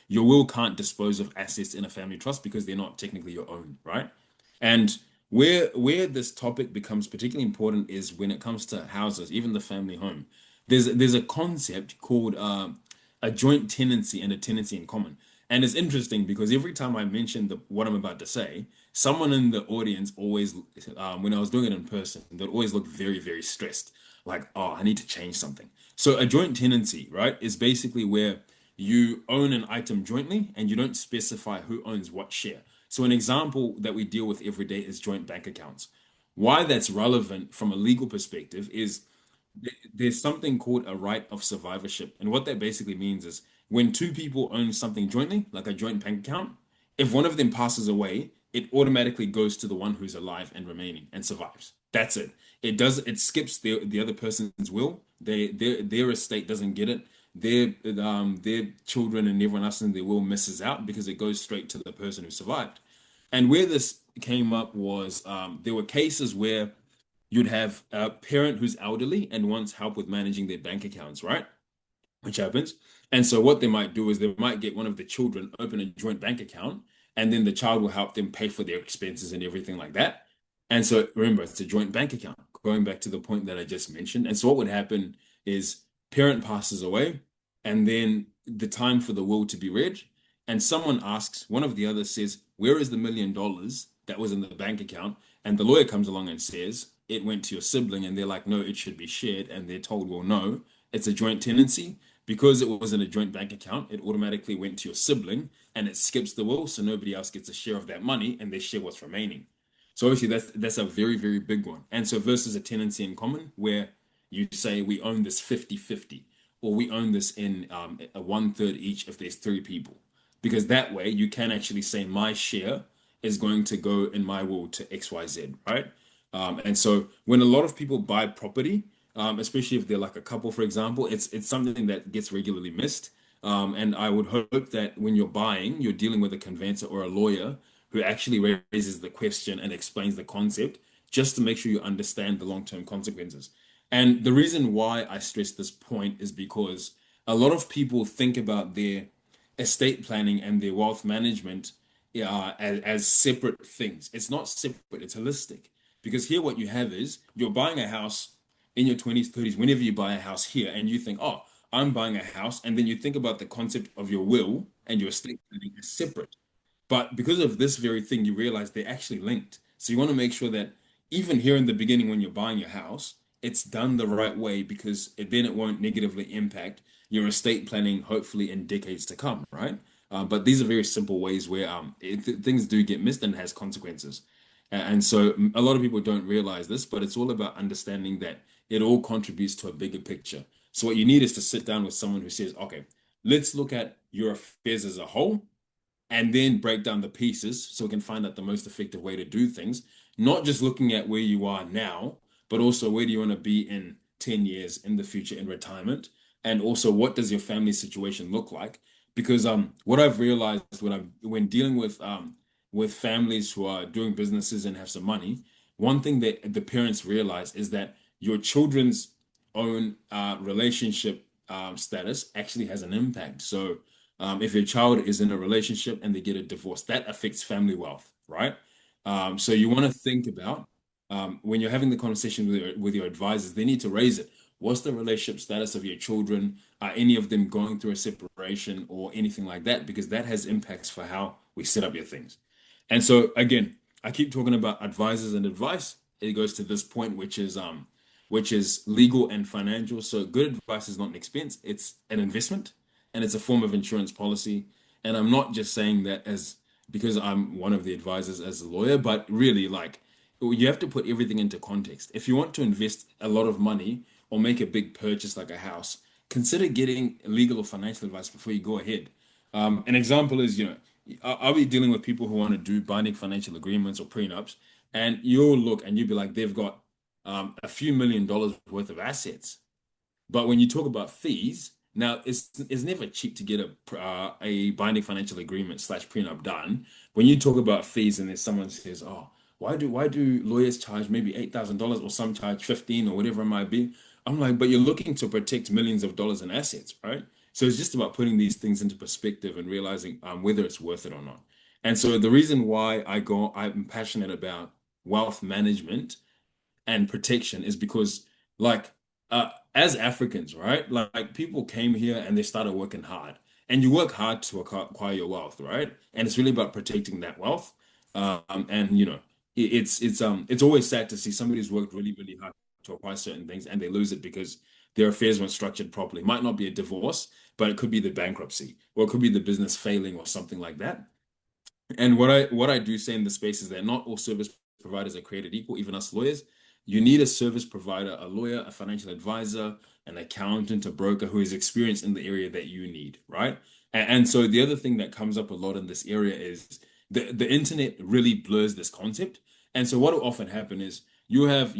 your will can't dispose of assets in a family trust because they're not technically your own, right? And where this topic becomes particularly important is when it comes to houses, even the family home. There's a concept called a joint tenancy and a tenancy in common. And it's interesting because every time I mention what I'm about to say, someone in the audience always, when I was doing it in person, they'd always look very, very stressed. Like, oh, I need to change something. So a joint tenancy, right, is basically where you own an item jointly and you don't specify who owns what share. So an example that we deal with every day is joint bank accounts. Why that's relevant from a legal perspective is there's something called a right of survivorship. And what that basically means is when two people own something jointly, like a joint bank account, if one of them passes away, it automatically goes to the one who's alive and remaining and survives. That's it. It skips the other person's will. Their estate doesn't get it. Their children and everyone else in their will misses out because it goes straight to the person who survived. And where this came up was there were cases where you'd have a parent who's elderly and wants help with managing their bank accounts, right? Which happens. And so what they might do is they might get one of the children open a joint bank account, and then the child will help them pay for their expenses and everything like that. And so remember, it's a joint bank account, going back to the point that I just mentioned. And so what would happen is parent passes away, and then the time for the will to be read, and someone asks, one of the others says, where is the $1 million that was in the bank account? And the lawyer comes along and says, it went to your sibling, and they're like, no, it should be shared. And they're told, well, no, it's a joint tenancy. Because it was in a joint bank account, it automatically went to your sibling and it skips the will, so nobody else gets a share of that money and they share what's remaining. So obviously that's a very, very big one. And so versus a tenancy in common, where you say we own this 50-50, or we own this in a one third each if there's three people. because that way you can actually say my share is going to go in my will to XYZ, right? And so when a lot of people buy property, especially if they're like a couple, for example, it's something that gets regularly missed. And I would hope that when you're buying, you're dealing with a conveyancer or a lawyer who actually raises the question and explains the concept just to make sure you understand the long-term consequences. And the reason why I stress this point is because a lot of people think about their estate planning and their wealth management as separate things. It's not separate, it's holistic. Because here, what you have is you're buying a house in your 20s, 30s, whenever you buy a house here, and you think, oh, I'm buying a house. And then you think about the concept of your will and your estate planning as separate. But because of this very thing, you realize they're actually linked. So you want to make sure that even here in the beginning, when you're buying your house, it's done the right way because then it won't negatively impact your estate planning, hopefully in decades to come, right? But these are very simple ways where things do get missed and it has consequences. And so a lot of people don't realize this, but it's all about understanding that it all contributes to a bigger picture. So what you need is to sit down with someone who says, okay, let's look at your affairs as a whole and then break down the pieces so we can find out the most effective way to do things. Not just looking at where you are now, but also where do you want to be in 10 years in the future in retirement? And also what does your family situation look like? Because what I've realized when dealing with families who are doing businesses and have some money, one thing that the parents realize is that your children's own relationship status actually has an impact. So if your child is in a relationship and they get a divorce, that affects family wealth, right? So you want to think about when you're having the conversation with your advisors, they need to raise it. What's the relationship status of your children? Are any of them going through a separation or anything like that? Because that has impacts for how we set up your things. And so again, I keep talking about advisors and advice. It goes to this point, which is legal and financial. So good advice is not an expense, it's an investment and it's a form of insurance policy. And I'm not just saying that as because I'm one of the advisors as a lawyer, but really like you have to put everything into context. If you want to invest a lot of money or make a big purchase like a house, consider getting legal or financial advice before you go ahead. An example is, I'll be dealing with people who want to do binding financial agreements or prenups, and you'll look and you'll be like, they've got a few $1 million worth of assets. But when you talk about fees, now it's never cheap to get a binding financial agreement slash prenup done. When you talk about fees, and then someone says, "Oh, why do lawyers charge maybe $8,000 or some charge 15 or whatever it might be?" I'm like, but you're looking to protect millions of dollars in assets, right? So it's just about putting these things into perspective and realizing whether it's worth it or not. And so the reason why I'm passionate about wealth management and protection is because like as Africans, right? Like people came here and they started working hard. And you work hard to acquire your wealth, right? And it's really about protecting that wealth. And it's always sad to see somebody who's worked really, really hard to acquire certain things and they lose it because their affairs weren't structured properly. It might not be a divorce, but it could be the bankruptcy, or it could be the business failing or something like that. And what I do say in the space is that not all service providers are created equal, even us lawyers. You need a service provider, a lawyer, a financial advisor, an accountant, a broker who is experienced in the area that you need, right? And so the other thing that comes up a lot in this area is the internet really blurs this concept. And so what will often happen is you have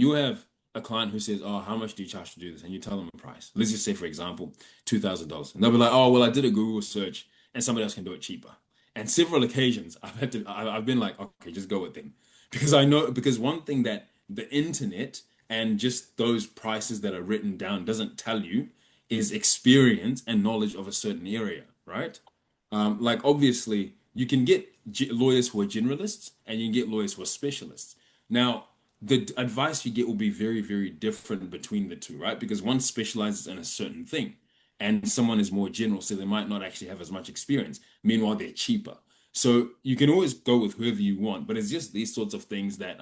a client who says, "Oh, how much do you charge to do this?" And you tell them a price. Let's just say, for example, $2,000. And they'll be like, "Oh, well, I did a Google search and somebody else can do it cheaper." And several occasions I've been like, okay, just go with them. Because I know because one thing that the internet and just those prices that are written down doesn't tell you is experience and knowledge of a certain area, right? Like obviously you can get lawyers who are generalists and you can get lawyers who are specialists. Now, the advice you get will be very, very different between the two, right? Because one specializes in a certain thing and someone is more general, so they might not actually have as much experience. Meanwhile, they're cheaper. So you can always go with whoever you want, but it's just these sorts of things that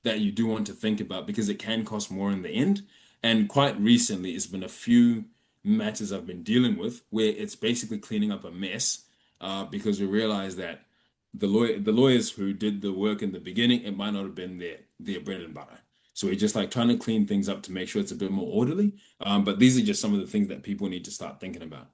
you do want to think about because it can cost more in the end. And quite recently, it's been a few matters I've been dealing with where it's basically cleaning up a mess because we realized that the lawyers who did the work in the beginning, it might not have been their bread and butter. So we're just like trying to clean things up to make sure it's a bit more orderly. But these are just some of the things that people need to start thinking about.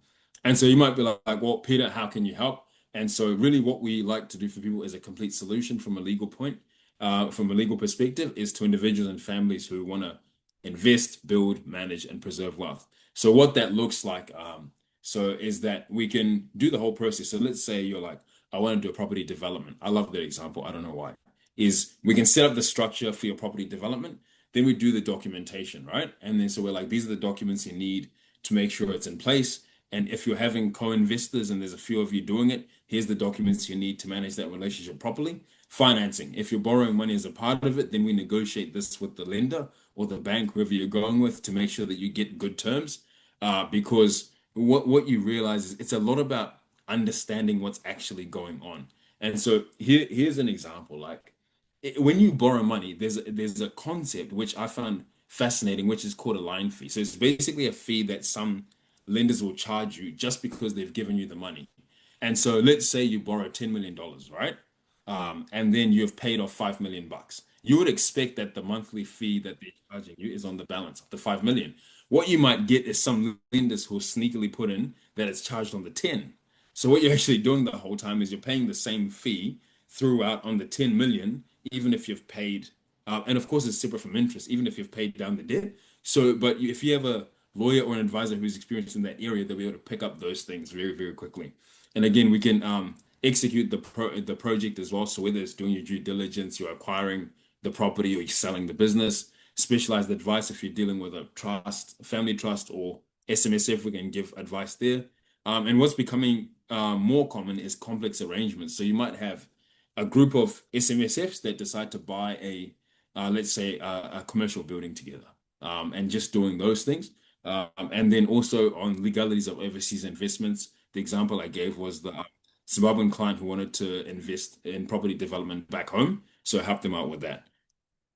And so you might be like, well, Peter, how can you help? And so really what we like to do for people is a complete solution from a legal from a legal perspective, is to individuals and families who want to invest, build, manage, and preserve wealth. So what that looks like, is that we can do the whole process. So let's say you're like, I want to do a property development. I love that example. I don't know why. Is we can set up the structure for your property development, then we do the documentation, right? And then so we're like, these are the documents you need to make sure it's in place. And if you're having co-investors and there's a few of you doing it, here's the documents you need to manage that relationship properly. Financing. If you're borrowing money as a part of it, then we negotiate this with the lender or the bank, whoever you're going with, to make sure that you get good terms. Because what you realize is it's a lot about understanding what's actually going on. And so here's an example. Like when you borrow money, there's a concept which I found fascinating, which is called a line fee. So it's basically a fee that some lenders will charge you just because they've given you the money. And so let's say you borrow $10 million, right? And then you've paid off 5 million bucks. You would expect that the monthly fee that they're charging you is on the balance of the 5 million. What you might get is some lenders who sneakily put in that it's charged on the 10. So what you're actually doing the whole time is you're paying the same fee throughout on the 10 million, even if you've paid, and of course it's separate from interest, even if you've paid down the debt. So, but if you have a lawyer or an advisor who's experienced in that area, they'll be able to pick up those things very, very quickly. And again, we can execute the project as well. So whether it's doing your due diligence, you're acquiring the property, or you're selling the business, specialized advice if you're dealing with a trust, family trust, or SMSF, we can give advice there. And what's becoming more common is complex arrangements. So you might have a group of SMSFs that decide to buy let's say, a commercial building together, and just doing those things. And then also on legalities of overseas investments. The example I gave was the Zimbabwean client who wanted to invest in property development back home. So I helped them out with that.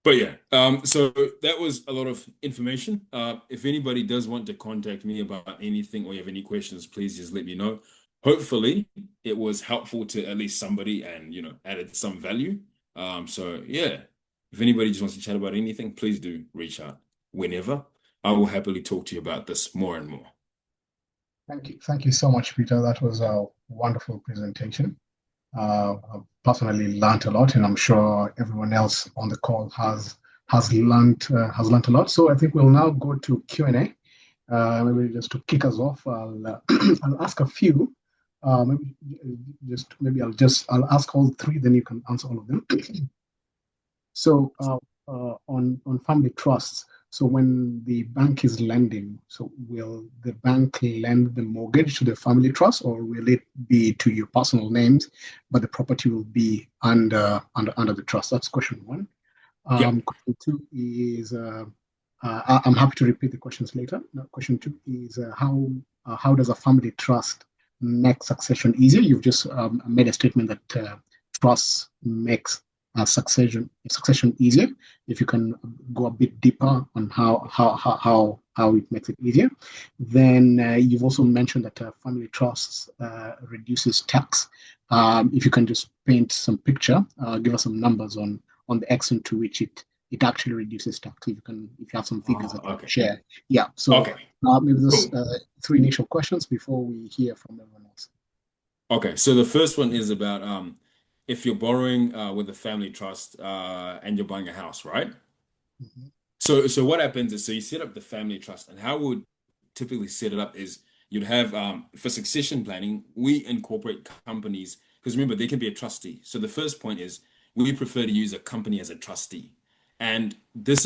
But yeah, so that was a lot of information. If anybody does want to contact me about anything or you have any questions, please just let me know. Hopefully, it was helpful to at least somebody and, added some value. So yeah, if anybody just wants to chat about anything, please do reach out whenever. I will happily talk to you about this more and more. Thank you. Thank you so much, Peter. That was a wonderful presentation. I've personally learned a lot, and I'm sure everyone else on the call has learned a lot. So I think we'll now go to Q&A. Maybe just to kick us off, I'll I'll ask a few. I'll ask all three, then you can answer all of them. So on family trusts, so when the bank is lending, so will the bank lend the mortgage to the family trust, or will it be to your personal names, but the property will be under the trust? That's question one. Yeah. Question two is I'm happy to repeat the questions later. Question two is how does a family trust make succession easier? You've just made a statement that trust makes succession easier. If you can go a bit deeper on how it makes it easier. Then you've also mentioned that family trusts reduces tax. If you can just paint some picture, give us some numbers on the extent to which it actually reduces tax. If you have some figures that you can share. Yeah. So Okay. maybe those three initial questions before we hear from everyone else. Okay. So the first one is about if you're borrowing with a family trust and you're buying a house, right? Mm-hmm. So what happens is, so you set up the family trust, and how we would typically set it up is you'd have for succession planning, we incorporate companies, because remember, they can be a trustee. So the first point is we prefer to use a company as a trustee. And this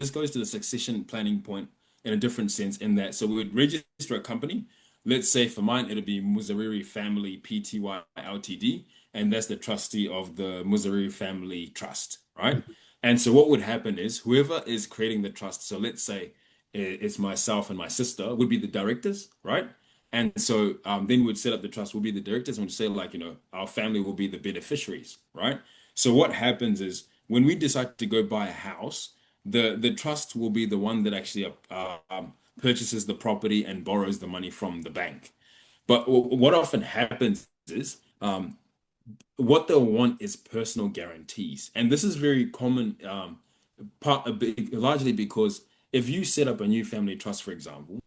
goes to the succession planning point in a different sense, in that, so we would register a company. Let's say for mine, it'll be Muzariri Family Pty Ltd, and that's the trustee of the Muzariri Family Trust, right? And so what would happen is whoever is creating the trust, so let's say it's myself and my sister, would be the directors, right? And so then we'd set up the trust, we'll be the directors, and we'd say, like, our family will be the beneficiaries, right? So what happens is when we decide to go buy a house, the trust will be the one that actually purchases the property and borrows the money from the bank. But what often happens is what they'll want is personal guarantees. And this is very common, largely because if you set up a new family trust, for example,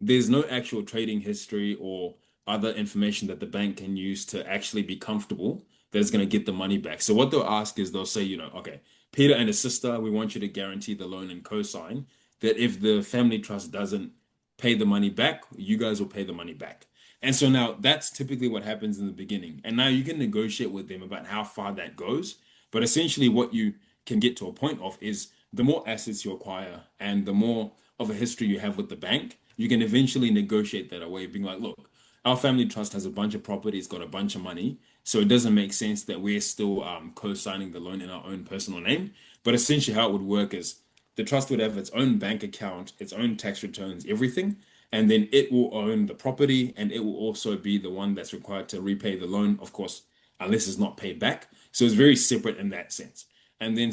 there's no actual trading history or other information that the bank can use to actually be comfortable that it's going to get the money back. So what they'll ask is they'll say, okay, Peter and his sister, we want you to guarantee the loan and co-sign that if the family trust doesn't pay the money back, you guys will pay the money back. And so now that's typically what happens in the beginning. And now you can negotiate with them about how far that goes. But essentially, what you can get to a point of is the more assets you acquire and the more of a history you have with the bank, you can eventually negotiate that away, being like, look, our family trust has a bunch of property, it's got a bunch of money. So it doesn't make sense that we're still co-signing the loan in our own personal name. But essentially, how it would work is the trust would have its own bank account, its own tax returns, everything. And then it will own the property and it will also be the one that's required to repay the loan, of course, unless it's not paid back. So it's very separate in that sense. And then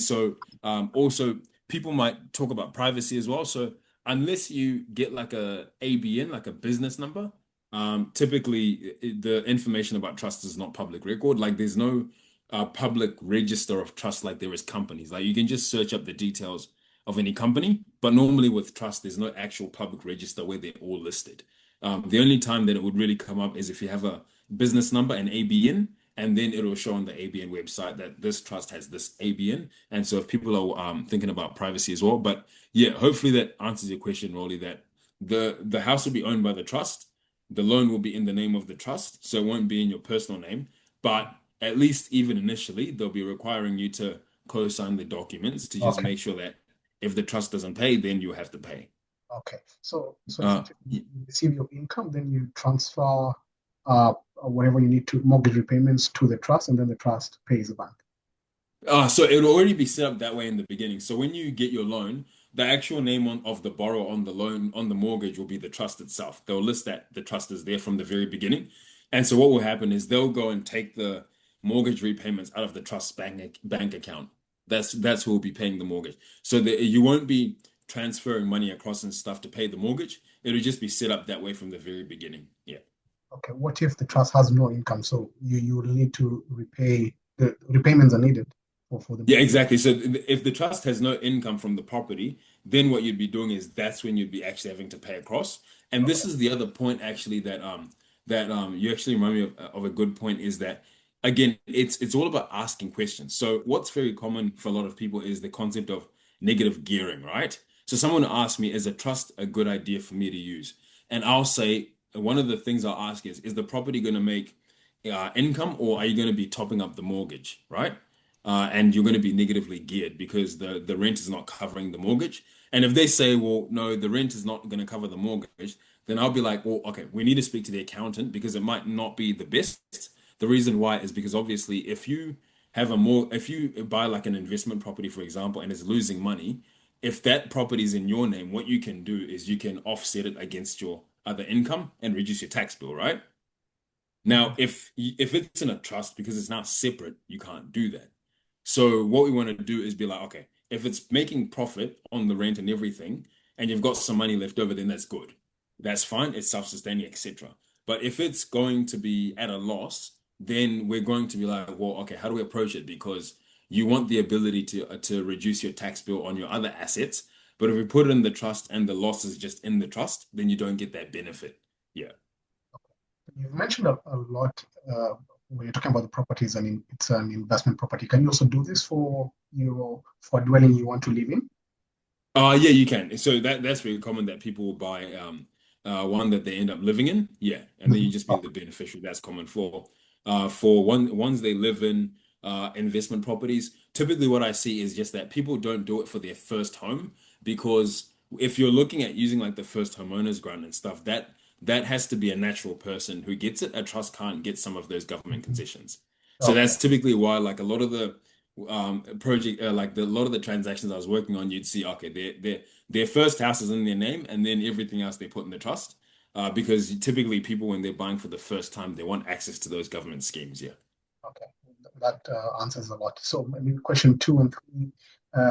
also people might talk about privacy as well. So unless you get like a ABN, like a business number, typically the information about trust is not public record. Like there's no public register of trust like there is companies. Like you can just search up the details of any company, but normally with trust, there's no actual public register where they're all listed. The only time that it would really come up is if you have a business number, an ABN, and then it'll show on the ABN website that this trust has this ABN. And so if people are thinking about privacy as well, but yeah, hopefully that answers your question, Rolly, that the house will be owned by the trust. The loan will be in the name of the trust, so it won't be in your personal name. But at least even initially, they'll be requiring you to co-sign the documents to just Okay. make sure that if the trust doesn't pay, then you have to pay. Okay. So Uh, essentially you receive your income, then you transfer whatever you need to mortgage repayments to the trust, and then the trust pays the bank. so it'll already be set up that way in the beginning. So when you get your loan, the actual name of the borrower on the loan on the mortgage will be the trust itself. They'll list that the trust is there from the very beginning. And so what will happen is they'll go and take the mortgage repayments out of the trust bank account. That's who will be paying the mortgage. So you won't be transferring money across and stuff to pay the mortgage. It'll just be set up that way from the very beginning. Yeah. Okay. What if the trust has no income? So you will need to repay the repayments are needed for the Yeah, mortgage. exactly. So if the trust has no income from the property, then what you'd be doing is that's when you'd be actually having to pay across. And this Okay. is the other point actually that you actually remind me of a good point is that again, it's all about asking questions. So what's very common for a lot of people is the concept of negative gearing, right? So someone asked me, is a trust a good idea for me to use? And I'll say one of the things I'll ask is the property going to make income or are you going to be topping up the mortgage, right? And you're going to be negatively geared because the rent is not covering the mortgage. And if they say, well, no, the rent is not going to cover the mortgage, then I'll be like, well, okay, we need to speak to the accountant because it might not be the best. The reason why is because obviously, if you buy like an investment property, for example, and it's losing money, if that property is in your name, what you can do is you can offset it against your other income and reduce your tax bill, right? Now, if it's in a trust because it's now separate, you can't do that. So what we want to do is be like, okay, if it's making profit on the rent and everything, and you've got some money left over, then that's good. That's fine. It's self-sustaining, etc. But if it's going to be at a loss, then we're going to be like, well, okay, how do we approach it? Because you want the ability to reduce your tax bill on your other assets. But if we put it in the trust and the loss is just in the trust, then you don't get that benefit. Yeah. You've mentioned a lot when you're talking about the properties. I mean, it's an investment property. Can you also do this for a dwelling you want to live in? Yeah, you can. So that's very common that people will buy one that they end up living in. Yeah, and then you Mhm. just be the beneficiary. That's common for ones they live in investment properties. Typically, what I see is just that people don't do it for their first home because if you're looking at using like the first homeowners grant and stuff, that has to be a natural person who gets it. A trust can't get some of those government Mhm. concessions. So Okay. that's typically why like a lot of the project like a lot of the transactions I was working on, you'd see okay, their first house is in their name, and then everything else they put in the trust. Because typically people when they're buying for the first time, they want access to those government schemes. Yeah. Okay. That answers a lot. So maybe question two and three,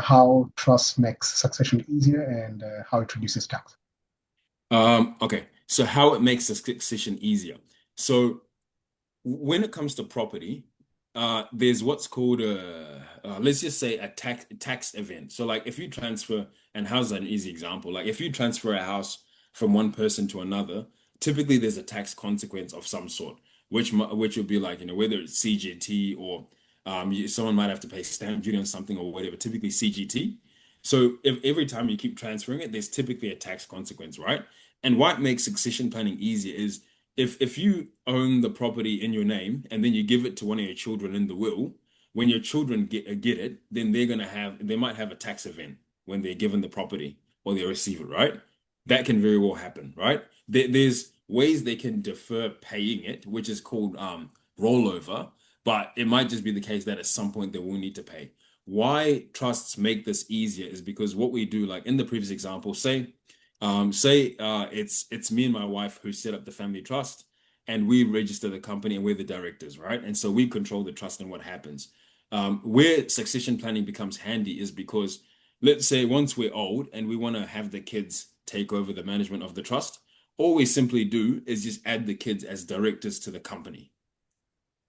how trust makes succession easier and how it reduces tax. Okay. So how it makes the succession easier. So when it comes to property, there's what's called let's just say a tax event. So like if you transfer, and how's an easy example? Like if you transfer a house from one person to another, typically there's a tax consequence of some sort, which would be like, whether it's CGT or someone might have to pay stamp duty on something or whatever, typically CGT. So if every time you keep transferring it, there's typically a tax consequence, right? And what makes succession planning easier is if you own the property in your name and then you give it to one of your children in the will, when your children get it, then they might have a tax event when they're given the property or they receive it, right? That can very well happen, right? There's ways they can defer paying it, which is called rollover, but it might just be the case that at some point they will need to pay. Why trusts make this easier is because what we do, like in the previous example, it's me and my wife who set up the family trust, and we register the company and we're the directors, right? And so we control the trust and what happens. Where succession planning becomes handy is because let's say once we're old and we want to have the kids take over the management of the trust, all we simply do is just add the kids as directors to the company.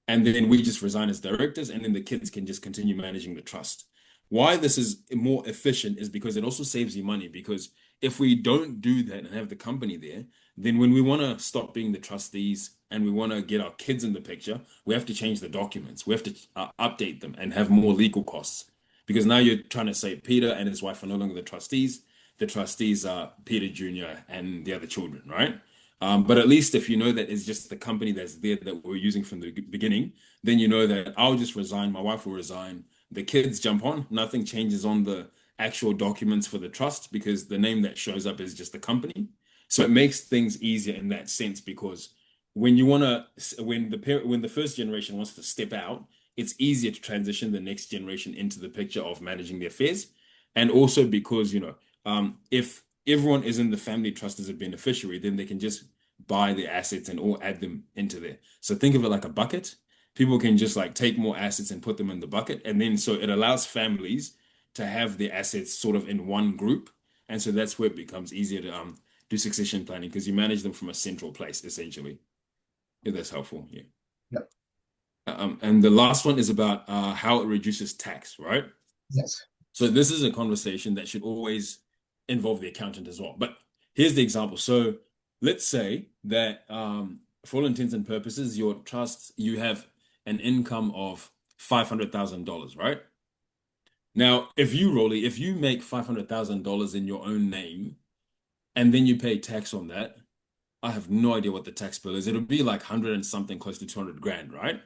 And then we just resign as directors, and then the kids can just continue managing the trust. Why this is more efficient is because it also saves you money. Because if we don't do that and have the company there, then when we want to stop being the trustees and we want to get our kids in the picture, we have to change the documents. We have to update them and have more legal costs. Because now you're trying to say Peter and his wife are no longer the trustees. The trustees are Peter Jr. and the other children, right? But at least if you know that it's just the company that's there that we're using from the beginning, then you know that I'll just resign, my wife will resign, the kids jump on, nothing changes on the actual documents for the trust because the name that shows up is just the company. So it makes things easier in that sense because when the first generation wants to step out, it's easier to transition the next generation into the picture of managing the affairs. And also because, if everyone is in the family trust as a beneficiary, then they can just buy the assets and all add them into there. So think of it like a bucket. People can just like take more assets and put them in the bucket. And then so it allows families to have the assets sort of in one group. And so that's where it becomes easier to do succession planning because you manage them from a central place, essentially. If that's helpful. Yeah. Yep. And the last one is about how it reduces tax, right? Yes. So this is a conversation that should always involve the accountant as well. But here's the example. So let's say that for all intents and purposes, your trust, you have an income of $500,000, right? Now, if you make $500,000 in your own name and then you pay tax on that, I have no idea what the tax bill is. It'll be like 100 and something, close to 200 grand, right?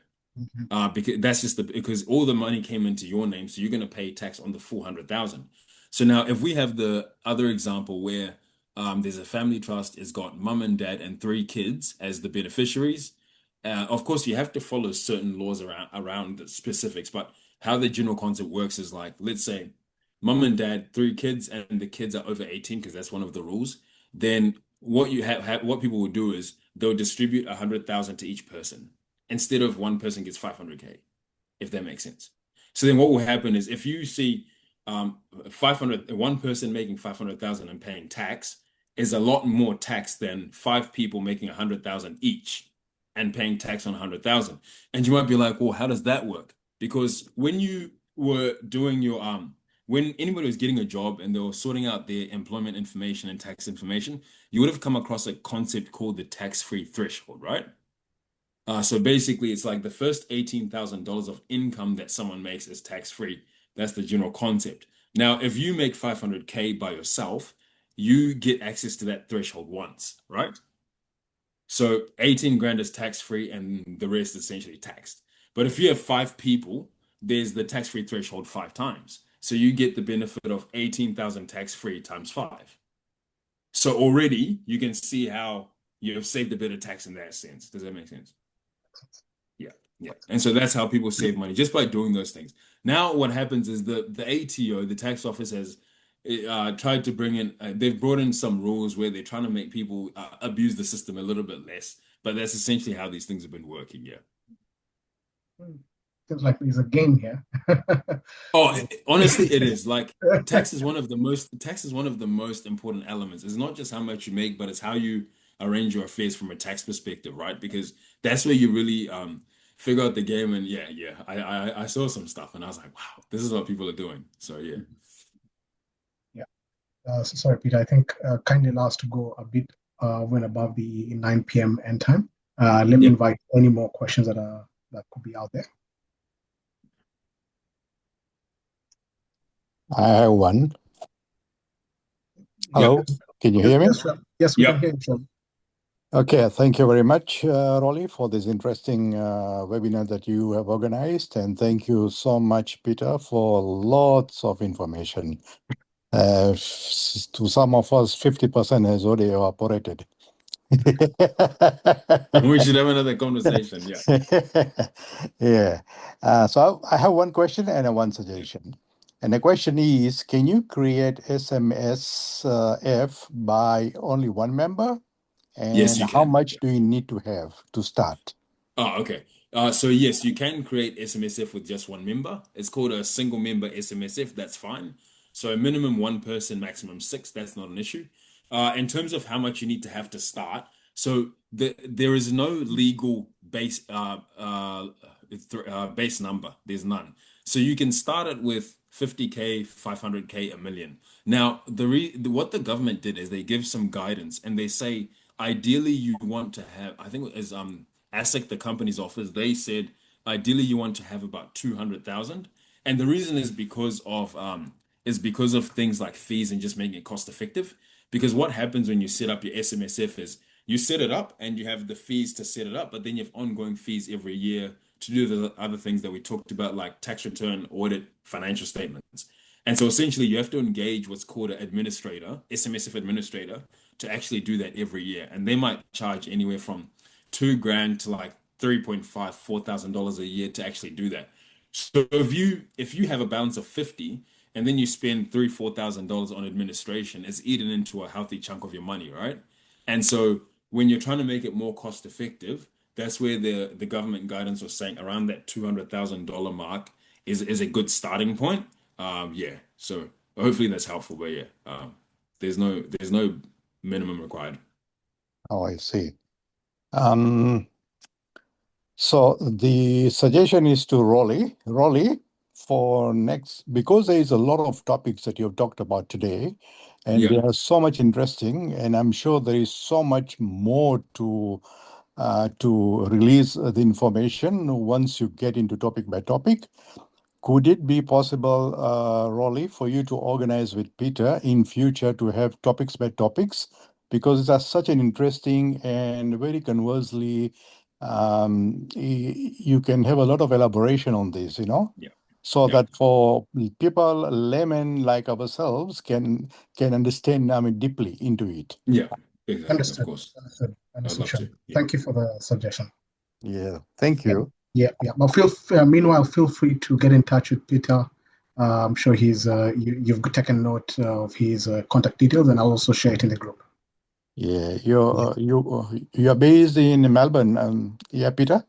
Because that's just because all the money came into your name, so you're going to pay tax on the 400,000. So now, if we have the other example where there's a family trust, it's got mum and dad and three kids as the beneficiaries. Of course, you have to follow certain laws around the specifics, but how the general concept works is like, let's say, mum and dad, three kids, and the kids are over 18 because that's one of the rules. Then what people will do is they'll distribute 100,000 to each person instead of one person gets 500K, if that makes sense. So then what will happen is if you see 500, one person making 500,000 and paying tax is a lot more tax than five people making 100,000 each and paying tax on 100,000. And you might be like, well, how does that work? Because when you were doing your when anybody was getting a job and they were sorting out their employment information and tax information, you would have come across a concept called the tax-free threshold, right? So basically, it's like the first $18,000 of income that someone makes is tax-free. That's the general concept. Now, if you make 500K by yourself, you get access to that threshold once, right? So 18 grand is tax-free and the rest is essentially taxed. But if you have five people, there's the tax-free threshold 5 times. So you get the benefit of 18,000 tax-free times 5. So already you can see how you have saved a bit of tax in that sense. Does that make sense? Yeah, yeah. And so that's how people save money, just by doing those things. Now what happens is the ATO, the tax office, has tried to bring in, they've brought in some rules where they're trying to make people abuse the system a little bit less. But that's essentially how these things have been working, yeah. Seems like there's a game here. Oh, honestly, it is. Like tax is one of the most important elements. It's not just how much you make, but it's how you arrange your affairs from a tax perspective, right? Because that's where you really figure out the game. And yeah, yeah. I saw some stuff and I was like, wow, this is what people are doing. So yeah. Yeah. Sorry, Peter. I think kindly asked to go a bit went above the 9 p.m. end time. Let me Yeah. invite any more questions that could be out there. I have one. Yeah. Hello, can you hear me? Yes, we can Yeah. hear you. Okay, thank you very much, Rolly, for this interesting webinar that you have organized. And thank you so much, Peter, for lots of information. To some of us, 50% has already evaporated. We should have another conversation. Yeah. Yeah. So I have one question and one suggestion. And the question is, can you create SMSF by only one member? Yes, And you how can. much do you need to have to start? Oh, okay. So yes, you can create SMSF with just one member. It's called a single member SMSF. That's fine. So a minimum one person, maximum six. That's not an issue. In terms of how much you need to have to start, so there is no legal base number. There's none. So you can start it with 50K, 500K, a million. Now, what the government did is they give some guidance and they say ideally you want to have, I think it is ASIC, the company's office, they said ideally you want to have about 200,000. And the reason is because of things like fees and just making it cost effective. Because what happens when you set up your SMSF is you set it up and you have the fees to set it up, but then you have ongoing fees every year to do the other things that we talked about, like tax return, audit, financial statements. And so essentially you have to engage what's called an administrator, SMSF administrator, to actually do that every year. And they might charge anywhere from 2 grand to like 3.5, $4,000 a year to actually do that. So if you have a balance of 50 and then you spend $4,000 on administration, it's eaten into a healthy chunk of your money, right? And so when you're trying to make it more cost effective, that's where the government guidance was saying around that $200,000 mark is a good starting point. Yeah. So hopefully that's helpful. But yeah, there's no minimum required. Oh, I see. So the suggestion is to Rolly. Rolly, for next, because there is a lot of topics that you have talked about today, and Yeah. they are so much interesting, and I'm sure there is so much more to release the information once you get into topic by topic. Could it be possible, Rolly, for you to organize with Peter in future to have topics by topics? Because it's such an interesting and very conversely, you can have a lot of elaboration on this, Yeah. so Yeah. that for people, laymen like ourselves can understand, deeply into it. Yeah. Exactly. Of Understood. course. Understood. I'd Understood, love Sean. to. Yeah. Thank you for the suggestion. Yeah, thank Yeah, you. yeah. But meanwhile, feel free to get in touch with Peter. I'm sure you've taken note of his contact details, and I'll also share it in the group. Yeah, Yeah. you're based in Melbourne, yeah, Peter?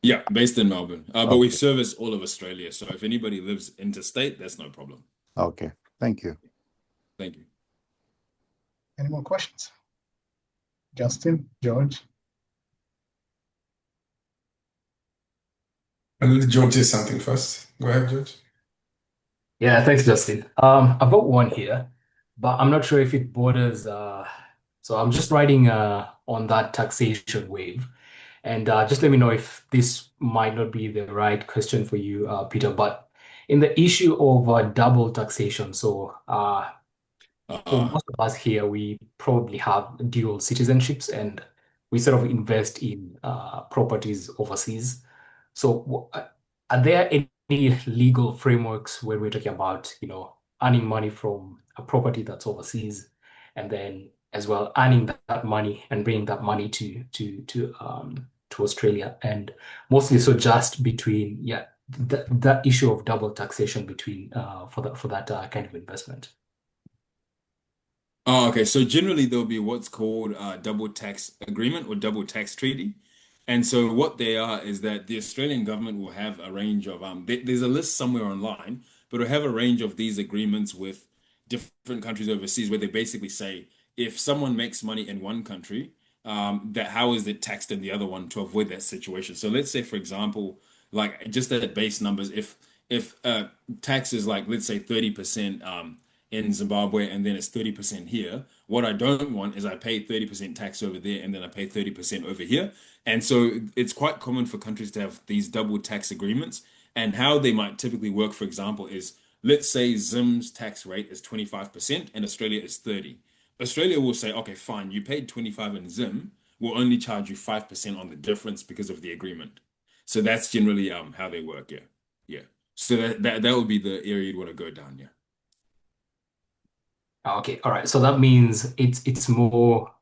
Yeah. Based in Melbourne. But we Okay, service all of Australia. So if anybody lives interstate, that's no problem. okay, thank you. Thank you. Any more questions? Justin, George? I'll let George say something first. Go ahead, George. Yeah, thanks, Justin. I've got one here, but I'm not sure if it borders. So I'm just writing on that taxation wave, and just let me know if this might not be the right question for you, Peter. But in the issue of double taxation, so for Uh, most of us here, we probably have dual citizenships, and we sort of invest in properties overseas. So, are there any legal frameworks where we're talking about, earning money from a property that's overseas, and then as well earning that money and bringing that money to Australia, and mostly so just between, yeah, that issue of double taxation between for that kind of investment. Oh, okay. So generally there'll be what's called a double tax agreement or double tax treaty. And so what they are is that the Australian government will have a range of there's a list somewhere online, but it'll have a range of these agreements with different countries overseas where they basically say if someone makes money in one country, that how is it taxed in the other one to avoid that situation. So let's say, for example, like just at base numbers, if tax is like let's say 30% in Zimbabwe and then it's 30% here. What I don't want is I pay 30% tax over there and then I pay 30% over here. And so it's quite common for countries to have these double tax agreements. And how they might typically work, for example, is let's say Zim's tax rate is 25% and Australia is 30. Australia will say, okay, fine, you paid 25 in Zim, we'll only charge you 5% on the difference because of the agreement. So that's generally how they work, yeah. Yeah. So that would be the area you'd want to go down, yeah. Okay, all right. So that means it's more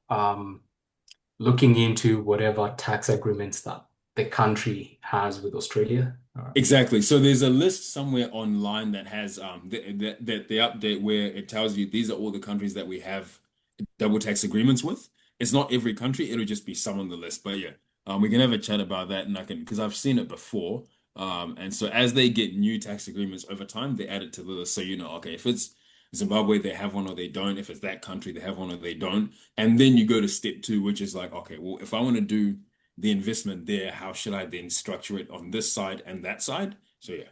looking into whatever tax agreements that the country has with Australia. Exactly. So there's a list somewhere online that has the update where it tells you these are all the countries that we have double tax agreements with. It's not every country, it'll just be some on the list. But yeah, we can have a chat about that and I can because I've seen it before. And so as they get new tax agreements over time, they add it to the list. So you know, okay, if it's Zimbabwe, they have one or they don't. If it's that country, they have one or they don't. And then you go to step two, which is like, okay, well, if I want to do the investment there, how should I then structure it on this side and that side? So yeah.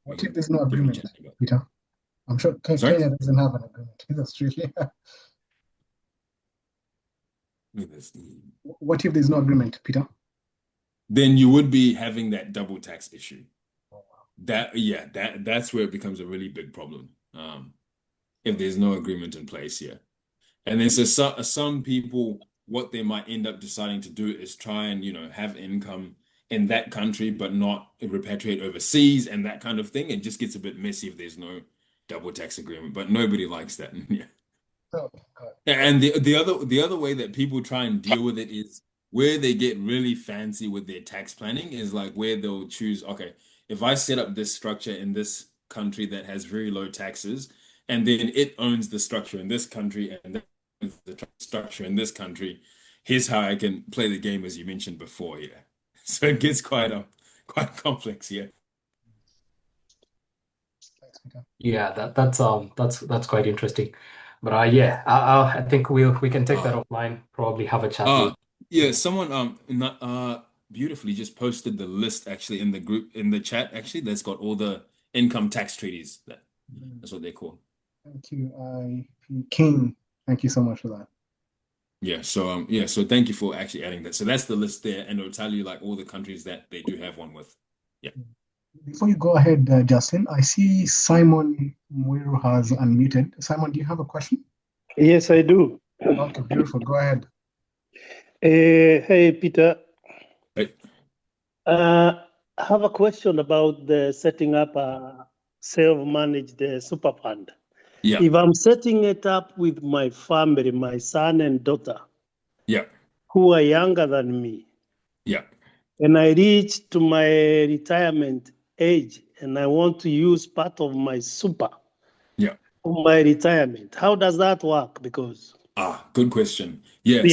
What if there's no agreement, Peter? I'm sure Kenya doesn't have an agreement with Australia. What if there's no agreement, Peter? Then you would be having that double tax issue. Oh, wow. That's where it becomes a really big problem. If there's no agreement in place, yeah. And then so some people, what they might end up deciding to do is try and, you know, have income in that country, but not repatriate overseas and that kind of thing. It just gets a bit messy if there's no double tax agreement, but nobody likes that. Yeah. Oh, God. And the other way that people try and deal with it is where they get really fancy with their tax planning is like where they'll choose, okay, if I set up this structure in this country that has very low taxes, and then it owns the structure in this country and the structure in this country, here's how I can play the game as you mentioned before, yeah. So it gets quite complex, yeah. Yeah, that's quite interesting. But yeah, I think we can take that offline, probably have a chat later. Yeah, someone beautifully just posted the list actually in the group in the chat actually that's got all the income tax treaties. That's what they're called. Thank you, King. Thank you so much for that. Yeah, so so thank you for actually adding that. So that's the list there, and it'll tell you like all the countries that they do have one with. Yeah. Before you go ahead, Justin, I see Simon Muiru has unmuted. Simon, do you have a question? Yes, I do. Okay, beautiful. Go ahead. Hey, Peter. Hey. I have a question about the setting up a self-managed super fund. Yeah. If I'm setting it up with my family, my son and daughter, yeah, who are younger than me, yeah, and I reach to my retirement age and I want to use part of my super for my retirement, how does that work? Because good question. Yeah.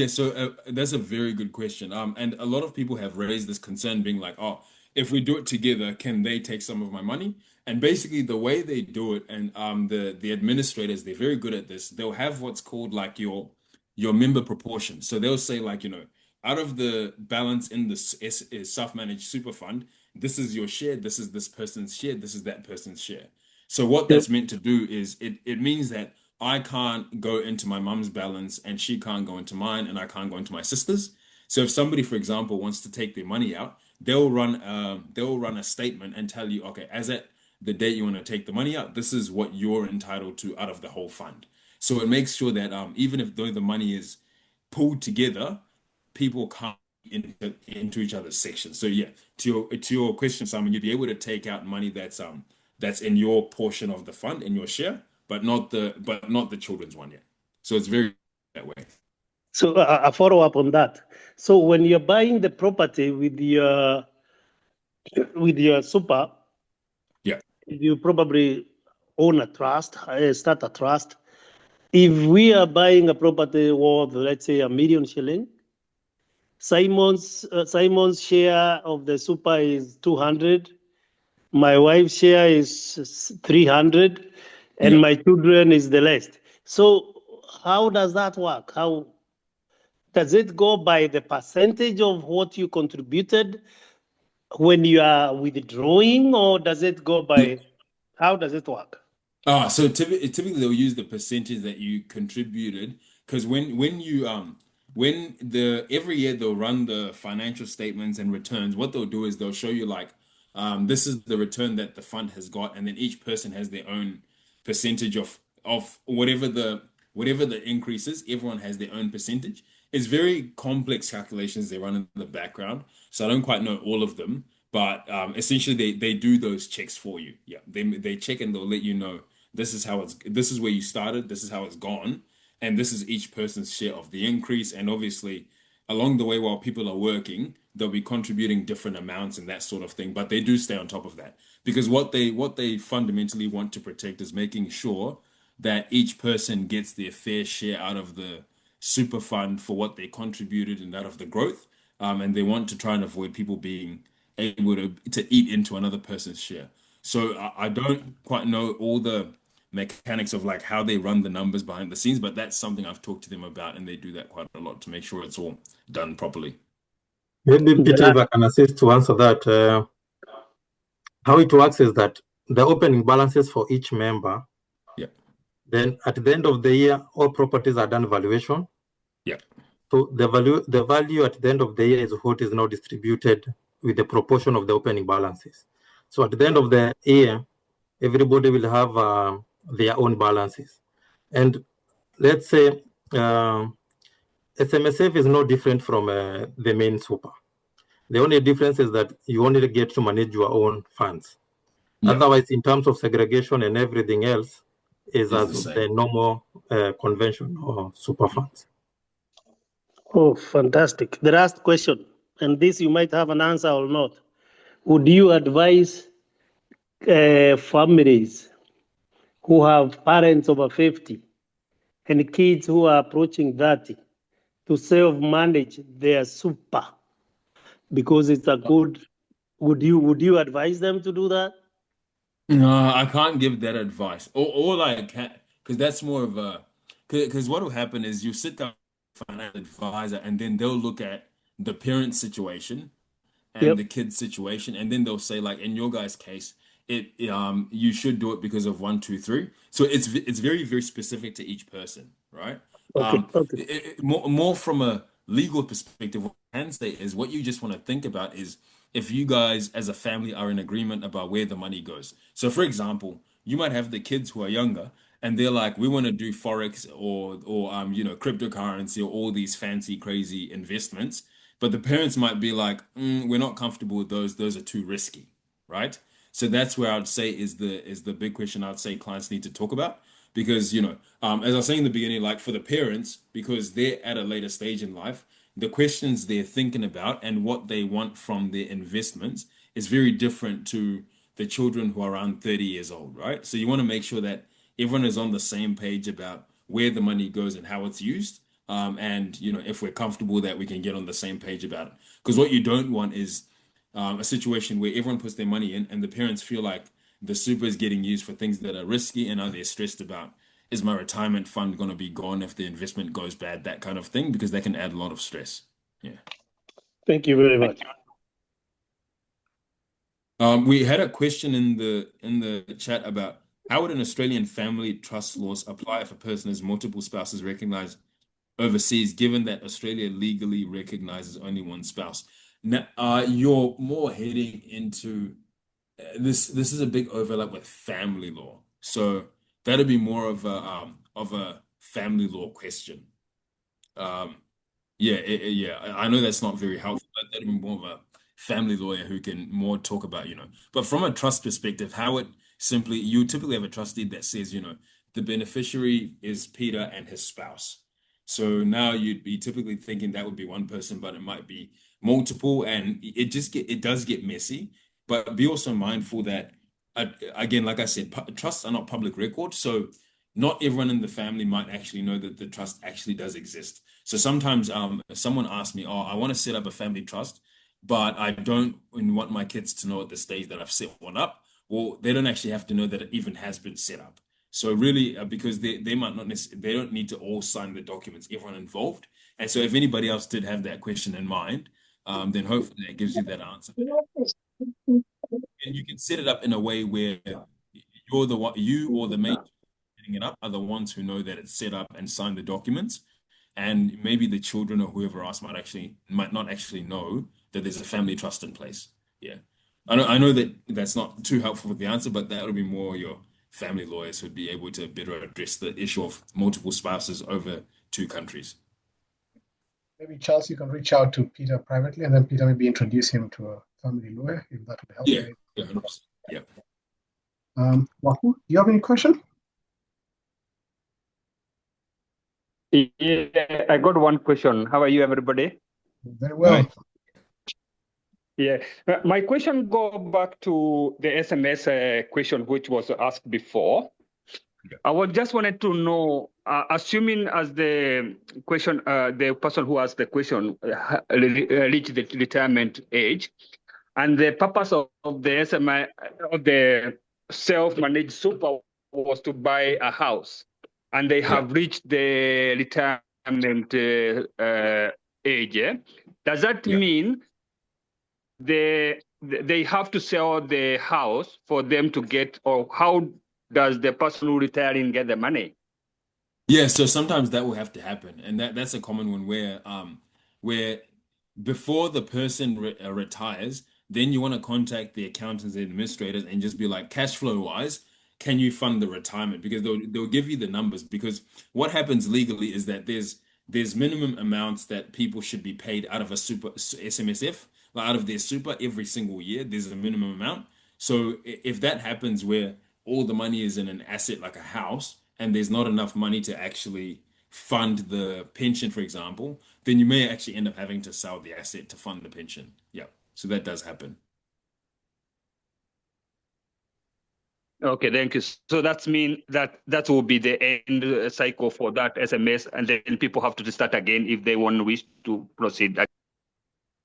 So that's a very good question. And a lot of people have raised this concern being like, oh, if we do it together, can they take some of my money? And basically the way they do it, and the administrators, they're very good at this. They'll have what's called like your member proportion. So they'll say like, you know, out of the balance in the self-managed super fund, this is your share, this is this person's share, this is that person's share. So what that's meant to do is it means that I can't go into my mum's balance and she can't go into mine and I can't go into my sister's. So if somebody, for example, wants to take their money out, they'll run a statement and tell you, okay, as at the date you want to take the money out, this is what you're entitled to out of the whole fund. So it makes sure that even if though the money is pulled together, people can't into each other's sections. So yeah, to your question, Simon, you'd be able to take out money that's in your portion of the fund, in your share, but not the children's one yet. So it's very that way. So a follow up on that. So when you're buying the property with your super, you probably own a trust, start a trust. If we are buying a property worth, let's say, $1 million shilling, Simon's share of the super is 200. My wife's share is 300, and my children is the rest. So how does that work? How does it go by the percentage of what you contributed when you are withdrawing, or does it go by how does it work? So typically they'll use the percentage that you contributed because when you when the every year they'll run the financial statements and returns, what they'll do is they'll show you like this is the return that the fund has got, and then each person has their own percentage of whatever the increase is, everyone has their own percentage. It's very complex calculations they run in the background, so I don't quite know all of them, but essentially they do those checks for you. Yeah, they check and they'll let you know this is where you started, this is how it's gone, and this is each person's share of the increase. And obviously, along the way, while people are working, they'll be contributing different amounts and that sort of thing. But they do stay on top of that because what they fundamentally want to protect is making sure that each person gets their fair share out of the super fund for what they contributed and out of the growth. And they want to try and avoid people being able to eat into another person's share. So I don't quite know all the mechanics of like how they run the numbers behind the scenes, but that's something I've talked to them about, and they do that quite a lot to make sure it's all done properly. Maybe Peter, if I can assist to answer that. How it works is that the opening balances for each member. Yeah. Then at the end of the year, all properties are done valuation. Yeah. So the value at the end of the year is what is now distributed with the proportion of the opening balances. So at the end of the year, everybody will have their own balances. And let's say SMSF is no different from the main super. The only difference is that you only get to manage your own funds. Yeah. Otherwise, in terms of segregation and everything else, is as the normal convention or super funds. Oh, fantastic. The last question, and this you might have an answer or not. Would you advise families who have parents over 50 and kids who are approaching 30 to self-manage their super because it's a good, would you advise them to do that? No, I can't give that advice. All I can, because that's more of a, because what will happen is you sit down with a financial advisor and then they'll look at the parent situation and the kid's situation, and then they'll say, like, in your guys' case, you should do it because of one, two, three. So it's very, very specific to each person, right? More from a legal perspective, what I can say is what you just want to think about is if you guys as a family are in agreement about where the money goes. So for example, you might have the kids who are younger and they're like, we want to do Forex or cryptocurrency or all these fancy, crazy investments. But the parents might be like, we're not comfortable with those. Those are too risky, right? So that's where I'd say is the big question I'd say clients need to talk about. Because, as I was saying in the beginning, like for the parents, because they're at a later stage in life, the questions they're thinking about and what they want from their investments is very different to the children who are around 30 years old, right? So you want to make sure that everyone is on the same page about where the money goes and how it's used. And, if we're comfortable that we can get on the same page about it. Because what you don't want is a situation where everyone puts their money in and the parents feel like the super is getting used for things that are risky, and are they stressed about, is my retirement fund going to be gone if the investment goes bad, that kind of thing, because that can add a lot of stress. Yeah. Thank you very much. We had a question in the chat about how would an Australian family trust laws apply if a person has multiple spouses recognized overseas, given that Australia legally recognizes only one spouse. Now, you're more heading into this is a big overlap with family law. So that'd be more of a family law question. Yeah, I know that's not very helpful, but that'd be more of a family lawyer who can more talk about, But from a trust perspective, how it simply, you typically have a trust deed that says, the beneficiary is Peter and his spouse. So now you'd be typically thinking that would be one person, but it might be multiple, and it does get messy. But be also mindful that, again, like I said, trusts are not public record, so not everyone in the family might actually know that the trust actually does exist. So sometimes someone asks me, oh, I want to set up a family trust, but I don't want my kids to know at the stage that I've set one up. Well, they don't actually have to know that it even has been set up. So really, because they might not necessarily, they don't need to all sign the documents, everyone involved. And so if anybody else did have that question in mind, then hopefully that gives you that answer. And you can set it up in a way where you're the one, you or the mate setting it up are the ones who know that it's set up and signed the documents. And maybe the children or whoever else might not actually know that there's a family trust in place. Yeah. I know that that's not too helpful with the answer, but that would be more your family lawyers who'd be able to better address the issue of multiple spouses over 2 countries. Maybe Charles, you can reach out to Peter privately, and then Peter maybe introduce him to a family lawyer if that would help. Yeah, 100%. Yeah. Waku, do you have any question? Yeah, I got one question. How are you, everybody? Very well. Right. Yeah, my question go back to the SMS question which was asked before. Yeah. I was just wanted to know, assuming as the question, the person who asked the question reached the retirement age, and the purpose of the SMS of the self-managed super was to buy a house, and they have reached the retirement age. Yeah? Does that mean they have to sell the house for them to get, or how does the person who retiring get the money? Yeah, so sometimes that will have to happen, and that's a common one where before the person retires, then you want to contact the accountants and administrators and just be like, cash flow wise, can you fund the retirement? Because they'll give you the numbers. Because what happens legally is that there's minimum amounts that people should be paid out of a super SMSF, out of their super every single year. There's a minimum amount. So if that happens where all the money is in an asset like a house, and there's not enough money to actually fund the pension, for example, then you may actually end up having to sell the asset to fund the pension. Yeah, so that does happen. Okay, thank you. So that's mean that will be the end cycle for that SMS, and then people have to start again if they wish to proceed.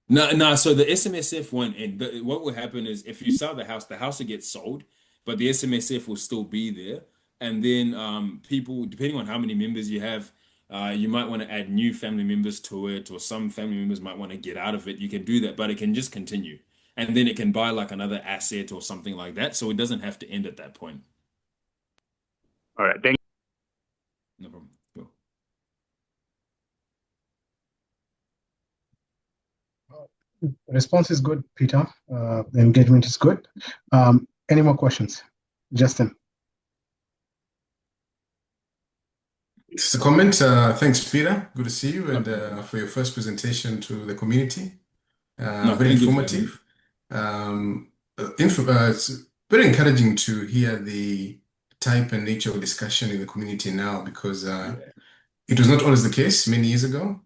No. So the SMSF won't end. What will happen is if you sell the house will get sold, but the SMSF will still be there. And then people, depending on how many members you have, you might want to add new family members to it, or some family members might want to get out of it. You can do that, but it can just continue. And then it can buy like another asset or something like that. So it doesn't have to end at that point. All right, thank you. No problem. Cool. The response is good, Peter. The engagement is good. Any more questions? Justin. Just a comment. Thanks, Peter. Good to see you, and for your first presentation to the community. Very informative. It's very encouraging to hear the type and nature of discussion in the community now, because it was not always the case many years ago.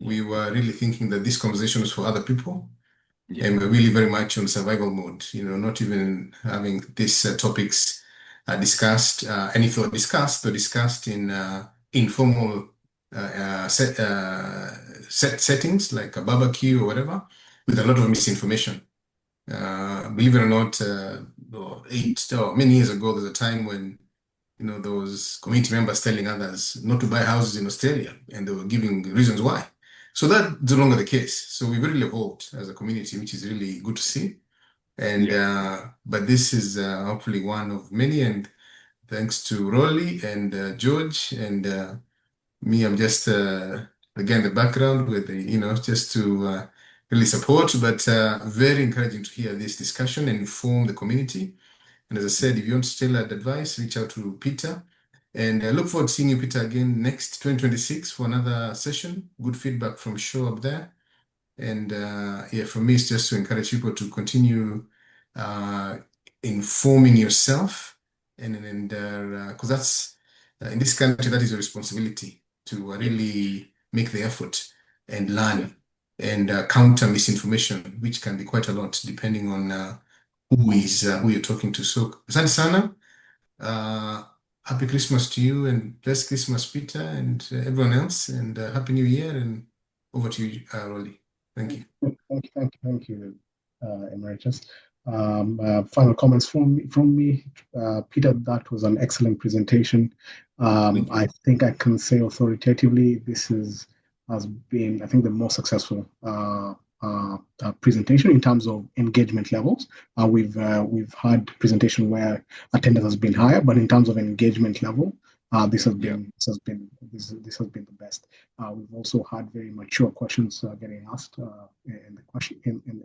We were really thinking that this conversation was for other people, and we're really very much on survival mode, not even having these topics discussed. And if they're discussed in informal settings like a barbecue or whatever, with a lot of misinformation. Believe it or not, many years ago, there was a time when there was community members telling others not to buy houses in Australia, and they were giving reasons why. So that's no longer the case. So we've really evolved as a community, which is really good to see. And but this is hopefully one of many, and thanks to Rolly and George and me, I'm just again the background with just to really support, but very encouraging to hear this discussion and inform the community. And as I said, if you want still advice, reach out to Peter. And I look forward to seeing you, Peter, again next 2026 for another session. Good feedback from show up there. And for me, it's just to encourage people to continue informing yourself, and because that's in this country, that is your responsibility to really make the effort and learn and counter misinformation, which can be quite a lot depending on who you're talking to. So, asante sana. Happy Christmas to you, and blessed Christmas, Peter, and everyone else, and Happy New Year. And over to you, Rolly. Thank you. Thank you, Emeritus. Final comments from me. Peter, that was an excellent presentation. I think I can say authoritatively this has been, I think, the most successful presentation in terms of engagement levels. We've had presentation where attendance has been higher, but in terms of engagement level, this has been the best. We've also had very mature questions getting asked in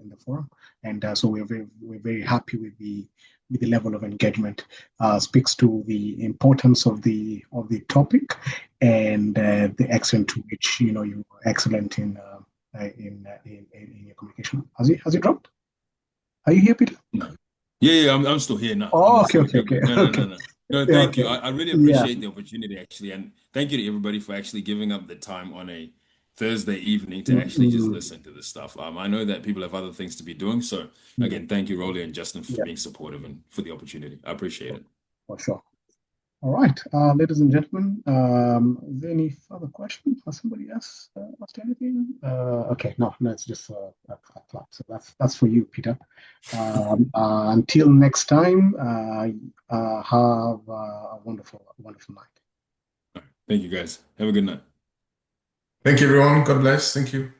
the forum, and so we're very happy with the level of engagement. Speaks to the importance of the topic and the extent to which you are excellent in your communication. Has he dropped? Are you here, Peter? Yeah, I'm still here now. Oh, okay. No, thank you. I really appreciate the opportunity, actually, and thank you to everybody for actually giving up the time on a Thursday evening to actually just listen to this stuff. I know that people have other things to be doing, so again, thank you, Rolly and Justin, for being supportive and for the opportunity. I appreciate it. For sure. All right, ladies and gentlemen, is there any further questions? Has somebody else asked anything? Okay, no, it's just a clap. So that's for you, Peter. Until next time, have a wonderful night. Thank you, guys. Have a good night. Thank you, everyone. God bless. Thank you.